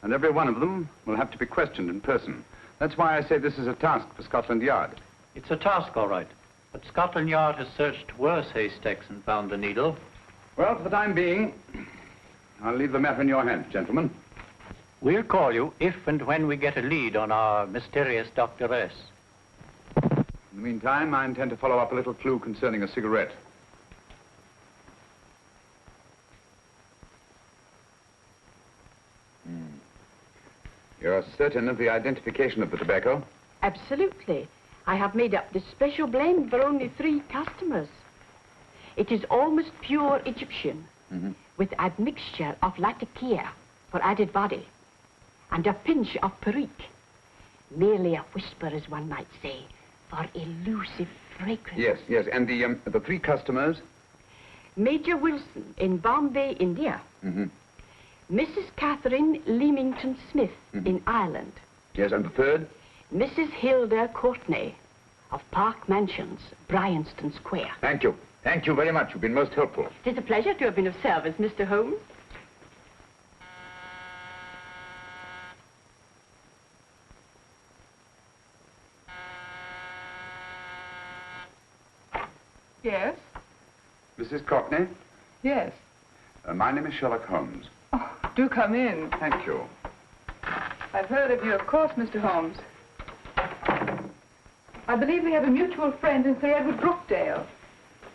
And every one of them will have to be questioned in person. That's why I say this is a task for Scotland Yard. It's a task, all right. But Scotland Yard has searched worse haystacks and found the needle. Well, for the time being, I'll leave the matter in your hands, gentlemen. We'll call you if and when we get a lead on our mysterious Dr. S. In the meantime, I intend to follow up a little clue concerning a cigarette. You're certain of the identification of the tobacco? Absolutely. I have made up this special blend for only 3 customers. It is almost pure Egyptian, with admixture of latakia for added body, and a pinch of perique. Merely a whisper, as one might say, for elusive fragrance. Yes, yes. And the 3 customers? Major Wilson in Bombay, India. Mrs. Catherine Leamington Smith in Ireland. Yes, and the 3rd? Mrs. Hilda Courtney of Park Mansions, Bryanston Square. Thank you. Thank you very much. You've been most helpful. It is a pleasure to have been of service, Mr. Holmes. Yes? Mrs. Courtney? Yes. My name is Sherlock Holmes. Oh, do come in. Thank you. I've heard of you, of course, Mr. Holmes. I believe we have a mutual friend in Sir Edward Brookdale.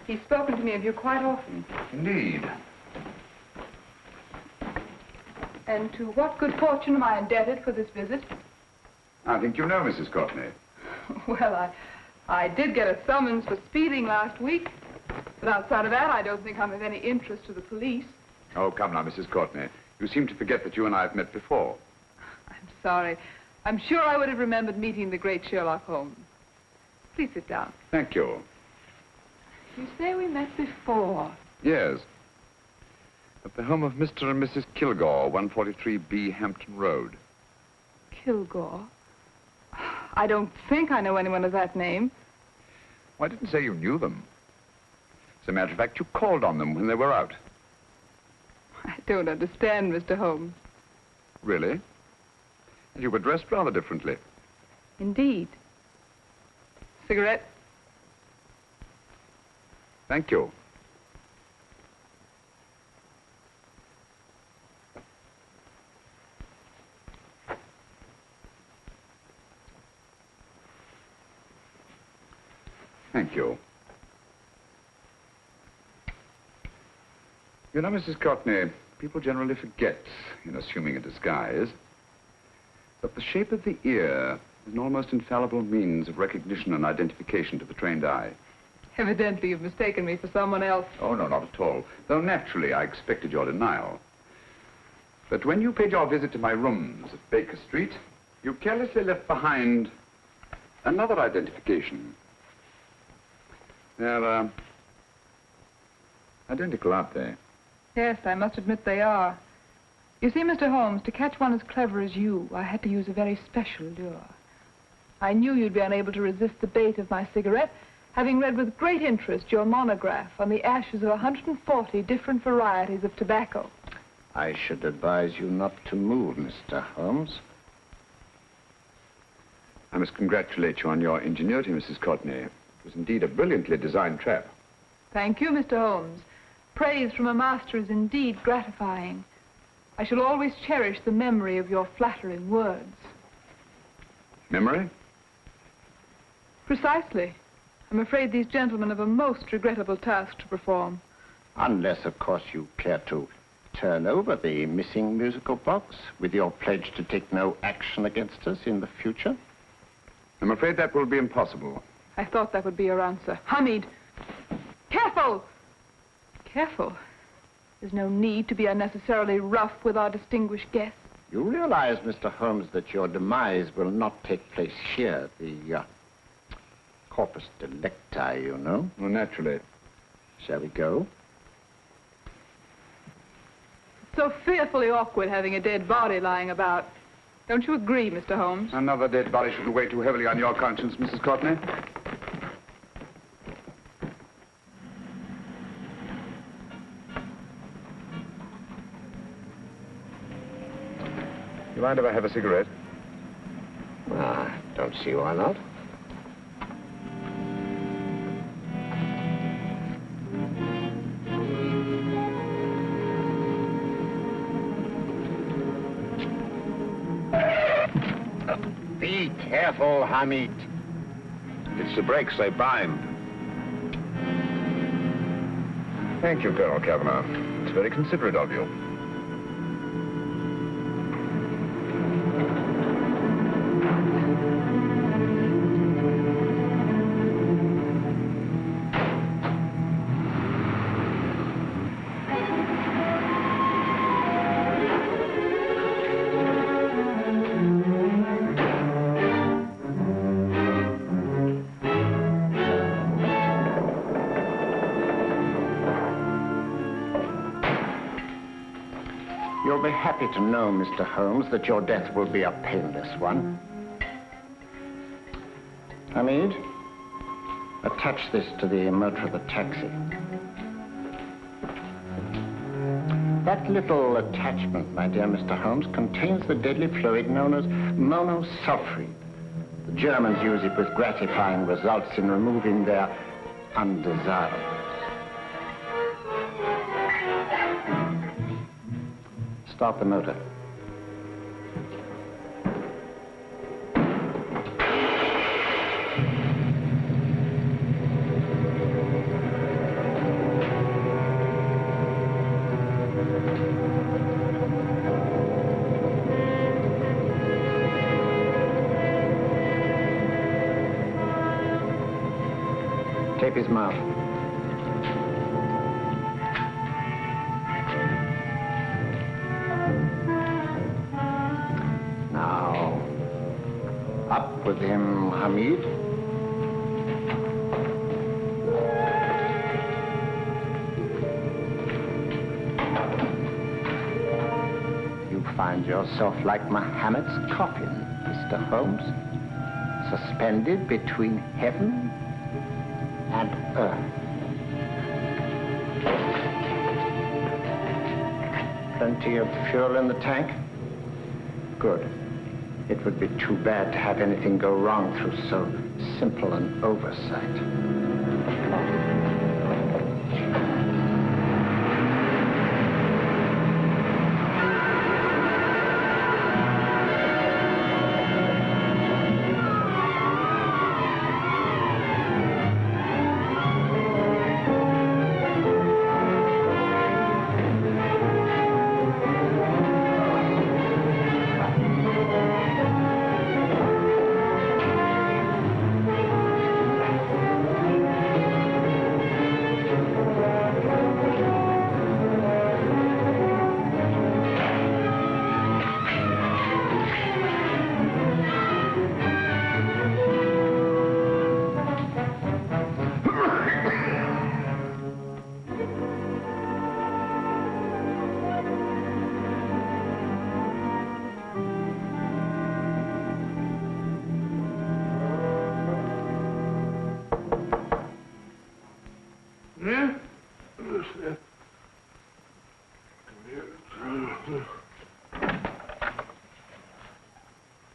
He's spoken to me of you quite often. Indeed. And to what good fortune am I indebted for this visit? I think you know Mrs. Courtney. Well, I did get a summons for speeding last week. But outside of that, I don't think I'm of any interest to the police. Oh, come now, Mrs. Courtney. You seem to forget that you and I have met before. I'm sorry. I'm sure I would have remembered meeting the great Sherlock Holmes. Please sit down. Thank you. You say we met before. Yes. At the home of Mr. and Mrs. Kilgore, 143B Hampton Road. Kilgore? I don't think I know anyone of that name. Well, I didn't say you knew them. As a matter of fact, you called on them when they were out. I don't understand, Mr. Holmes. Really? And you were dressed rather differently. Indeed. Cigarette? Thank you. Thank you. You know, Mrs. Courtney, people generally forget, in assuming a disguise, that the shape of the ear is an almost infallible means of recognition and identification to the trained eye. Evidently, you've mistaken me for someone else. Oh, no, not at all. Though naturally, I expected your denial. But when you paid your visit to my rooms at Baker Street, you carelessly left behind another identification. They're, identical, aren't they? Yes, I must admit they are. You see, Mr. Holmes, to catch one as clever as you, I had to use a very special lure. I knew you'd be unable to resist the bait of my cigarette, having read with great interest your monograph on the ashes of 140 different varieties of tobacco. I should advise you not to move, Mr. Holmes. I must congratulate you on your ingenuity, Mrs. Courtney. It was indeed a brilliantly designed trap. Thank you, Mr. Holmes. Praise from a master is indeed gratifying. I shall always cherish the memory of your flattering words. Memory? Precisely. I'm afraid these gentlemen have a most regrettable task to perform. Unless, of course, you care to turn over the missing musical box with your pledge to take no action against us in the future. I'm afraid that will be impossible. I thought that would be your answer. Hamid! Careful! Careful. There's no need to be unnecessarily rough with our distinguished guests. You realize, Mr. Holmes, that your demise will not take place here. The corpus delicti, you know. Well, naturally. Shall we go? It's so fearfully awkward having a dead body lying about. Don't you agree, Mr. Holmes? Another dead body shouldn't weigh too heavily on your conscience, Mrs. Courtney. You mind if I have a cigarette? Don't see why not. Be careful, Hamid. It's the brakes, they bind. Thank you, Colonel Kavanagh. It's very considerate of you. You'll be happy to know, Mr. Holmes, that your death will be a painless one. Hamid, attach this to the motor of the taxi. That little attachment, my dear Mr. Holmes, contains the deadly fluid known as monosulfide. The Germans use it with gratifying results in removing their undesirables. Start the motor. Tape his mouth. Now, up with him, Hamid. You find yourself like Muhammad's coffin, Mr. Holmes, suspended between heaven and earth. Plenty of fuel in the tank? Good. It would be too bad to have anything go wrong through so simple an oversight.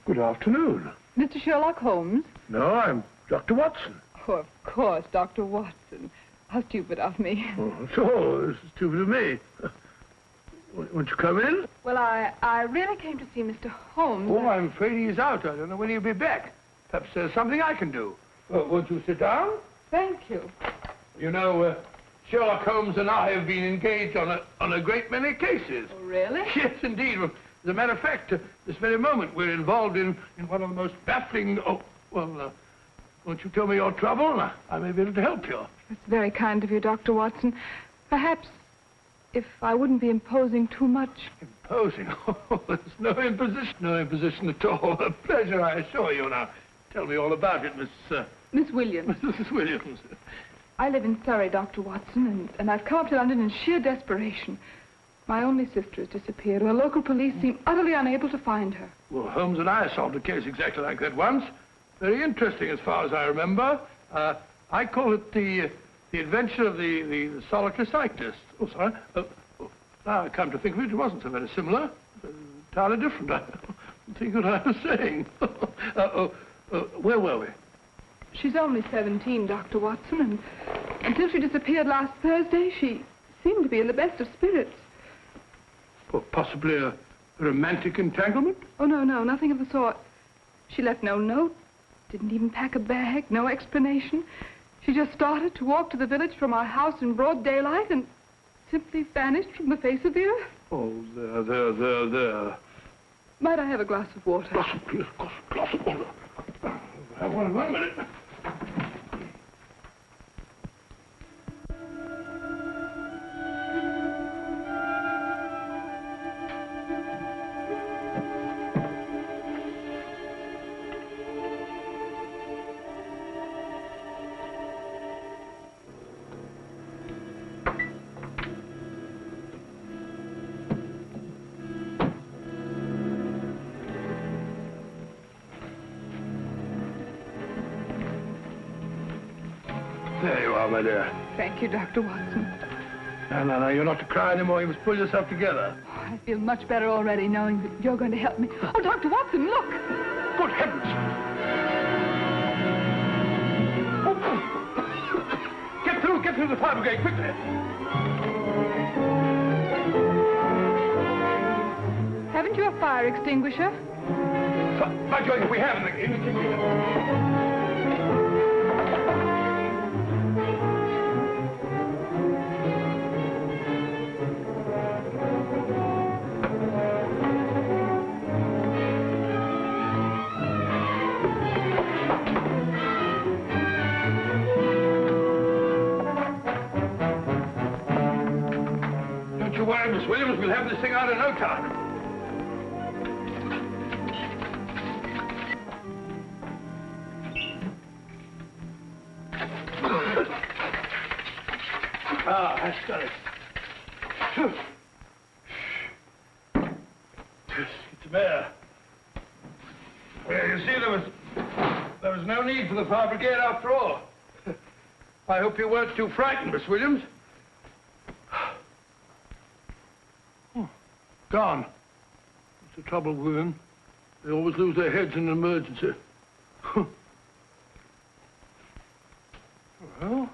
Good afternoon. Mr. Sherlock Holmes? No, I'm Dr. Watson. Oh, of course, Dr. Watson. How stupid of me. Oh, so stupid of me. Won't you come in? Well, I really came to see Mr. Holmes. Oh, I'm afraid he's out. I don't know when he'll be back. Perhaps there's something I can do. Won't you sit down? Thank you. You know, Sherlock Holmes and I have been engaged on a great many cases. Oh, really? Yes, indeed. As a matter of fact, this very moment, we're involved in one of the most baffling... Oh, well, won't you tell me your trouble? I may be able to help you. That's very kind of you, Dr. Watson. Perhaps if I wouldn't be imposing too much. Imposing? Oh, there's no imposition at all. A pleasure, I assure you. Now, tell me all about it, Miss Williams. Mrs. Williams. I live in Surrey, Dr. Watson, and I've come up to London in sheer desperation. My only sister has disappeared, and the local police seem utterly unable to find her. Well, Holmes and I solved a case exactly like that once. Very interesting as far as I remember. I call it the adventure of the solitary cyclist. Oh, sorry. Now I come to think of it, it wasn't so very similar. Entirely different. I don't think what I was saying. Where were we? She's only 17, Dr. Watson, and until she disappeared last Thursday, she seemed to be in the best of spirits. Well, possibly a romantic entanglement? Oh, no, nothing of the sort. She left no note, didn't even pack a bag, no explanation. She just started to walk to the village from our house in broad daylight and simply vanished from the face of the earth. Oh, there. Might I have a glass of water? Glass of water. Have one minute. There you are, my dear. Thank you, Dr. Watson. No, you're not to cry anymore. You must pull yourself together. Oh, I feel much better already knowing that you're going to help me. Oh, Dr. Watson, look! Good heavens! Get through the fire brigade, quickly! Haven't you a fire extinguisher? By Jove, we have in the kitchen. Don't you worry, Miss Williams. We'll have this thing out in no time. That's got it. It's there. Well, you see, there was no need for the fire brigade after all. I hope you weren't too frightened, Miss Williams. Gone. That's the trouble with them. They always lose their heads in an emergency. Well...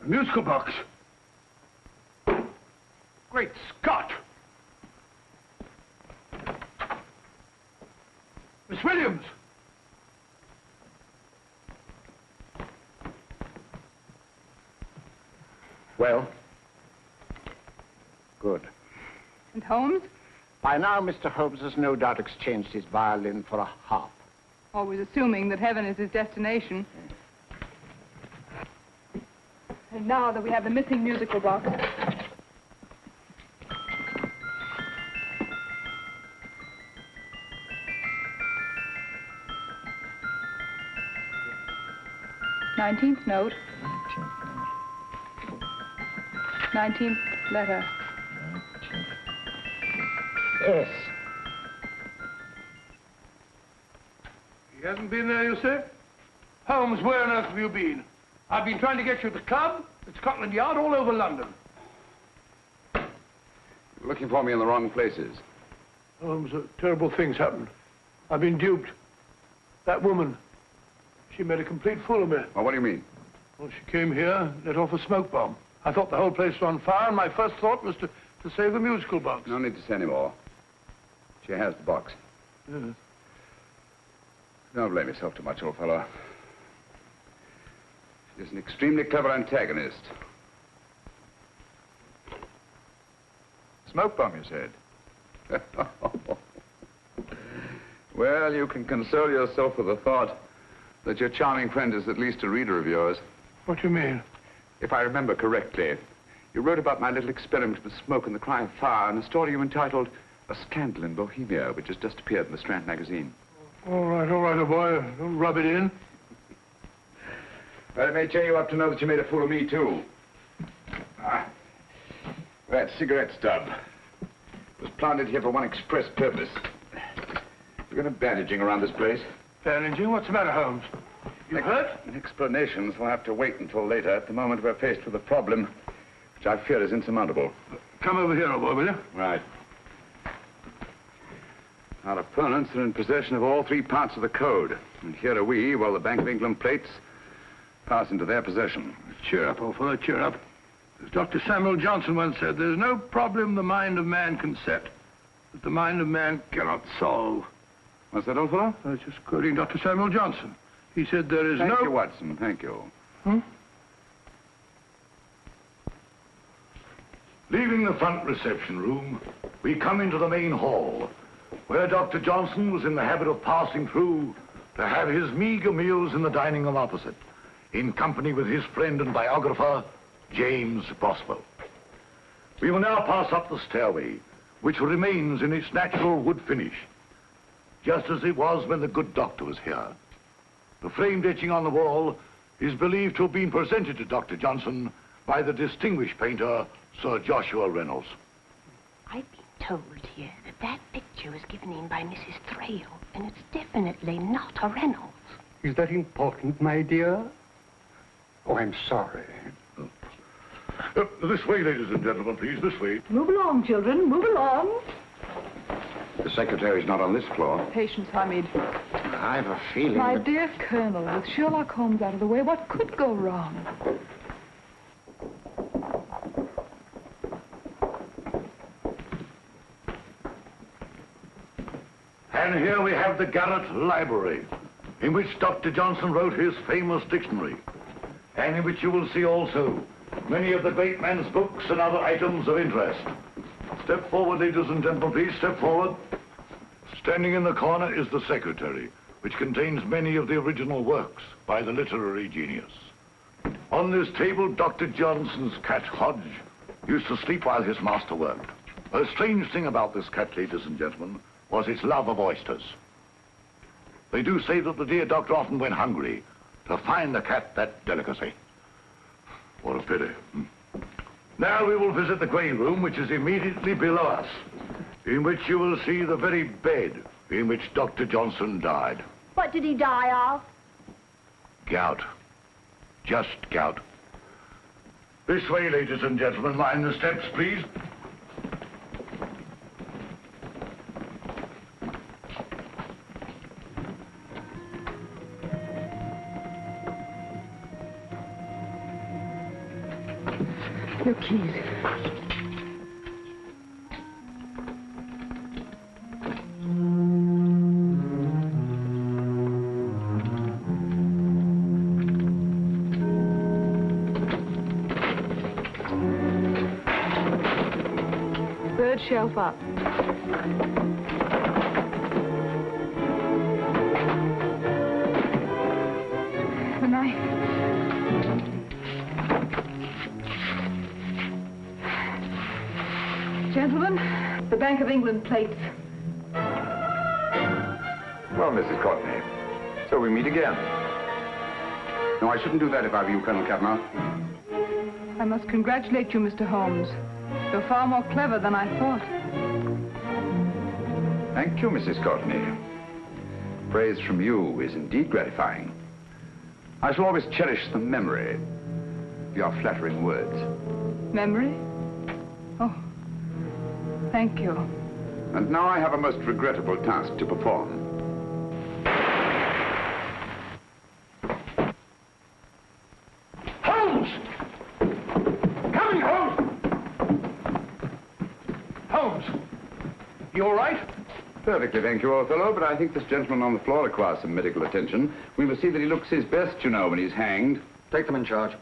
a musical box. Great Scott! Miss Williams! Well? Good. And Holmes? By now, Mr. Holmes has no doubt exchanged his violin for a harp. Always assuming that heaven is his destination. And now that we have the missing musical box. Nineteenth note. 19th letter. Yes. He hasn't been there, you say? Holmes, where on earth have you been? I've been trying to get you at the club, at Scotland Yard, all over London. You're looking for me in the wrong places. Holmes, terrible things happened. I've been duped. That woman, she made a complete fool of me. Well, what do you mean? Well, she came here, let off a smoke bomb. I thought the whole place was on fire, and my first thought was to save the musical box. No need to say any more. She has the box. Yes. Don't blame yourself too much, old fellow. She's an extremely clever antagonist. Smoke bomb, you said? Well, you can console yourself with the thought that your charming friend is at least a reader of yours. What do you mean? If I remember correctly, you wrote about my little experiment with smoke and the cry of fire in a story you entitled A Scandal in Bohemia, which has just appeared in the Strand magazine. All right, old boy. Don't rub it in. Well, it may cheer you up to know that you made a fool of me, too. That cigarette stub was planted here for one express purpose. We're going to bandaging around this place. Bandaging? What's the matter, Holmes? You hurt? Explanations will have to wait until later. At the moment, we're faced with a problem which I fear is insurmountable. Come over here, old boy, will you? Right. Our opponents are in possession of all 3 parts of the code. And here are we, while the Bank of England plates pass into their possession. Cheer up, old fellow, cheer up. As Dr. Samuel Johnson once said, there's no problem the mind of man can set that the mind of man cannot solve. What's that, old fellow? I was just quoting Dr. Samuel Johnson. He said there is Thank you, Watson. Thank you. Leaving the front reception room, we come into the main hall, where Dr. Johnson was in the habit of passing through to have his meager meals in the dining room opposite, in company with his friend and biographer, James Boswell. We will now pass up the stairway, which remains in its natural wood finish, just as it was when the good doctor was here. The framed etching on the wall is believed to have been presented to Dr. Johnson by the distinguished painter, Sir Joshua Reynolds. I've been told here that that picture was given in by Mrs. Thrale, and it's definitely not a Reynolds. Is that important, my dear? Oh, I'm sorry. This way, ladies and gentlemen, please, this way. Move along, children, move along. The secretary's not on this floor. Patience, Hamid. I've a feeling My that... dear Colonel, with Sherlock Holmes out of the way, what could go wrong? And here we have the Garrett Library, in which Dr. Johnson wrote his famous dictionary, and in which you will see also many of the great man's books and other items of interest. Step forward, ladies and gentlemen, please, step forward. Standing in the corner is the secretary, which contains many of the original works by the literary genius. On this table, Dr. Johnson's cat, Hodge, used to sleep while his master worked. A strange thing about this cat, ladies and gentlemen, was its love of oysters. They do say that the dear doctor often went hungry to find the cat that delicacy. What a pity. Now we will visit the grey room, which is immediately below us, in which you will see the very bed in which Dr. Johnson died. What did he die of? Gout. Just gout. This way, ladies and gentlemen. Mind the steps, please. Your keys. Third shelf up. The knife. Gentlemen, the Bank of England plates. Well, Mrs. Courtney, so we meet again. No, I shouldn't do that if I were you, Colonel Cavanaugh. I must congratulate you, Mr. Holmes. You're far more clever than I thought. Thank you, Mrs. Courtney. Praise from you is indeed gratifying. I shall always cherish the memory of your flattering words. Memory? Oh, thank you. And now I have a most regrettable task to perform. Holmes! Coming, Holmes! Holmes! You all right? Perfectly, thank you, old fellow, but I think this gentleman on the floor requires some medical attention. We must see that he looks his best, you know, when he's hanged. Take them in charge.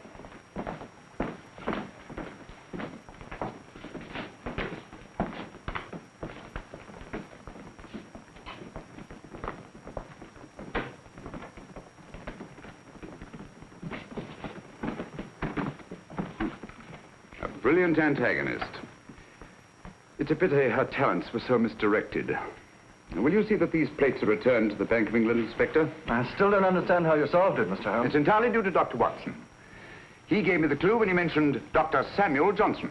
A brilliant antagonist. It's a pity her talents were so misdirected. Will you see that these plates are returned to the Bank of England, Inspector? I still don't understand how you solved it, Mr. Holmes. It's entirely due to Dr. Watson. He gave me the clue when he mentioned Dr. Samuel Johnson.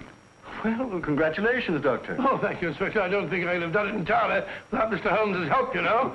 Well, congratulations, Doctor. Oh, thank you, Inspector. I don't think I'd have done it entirely without Mr. Holmes's help, you know.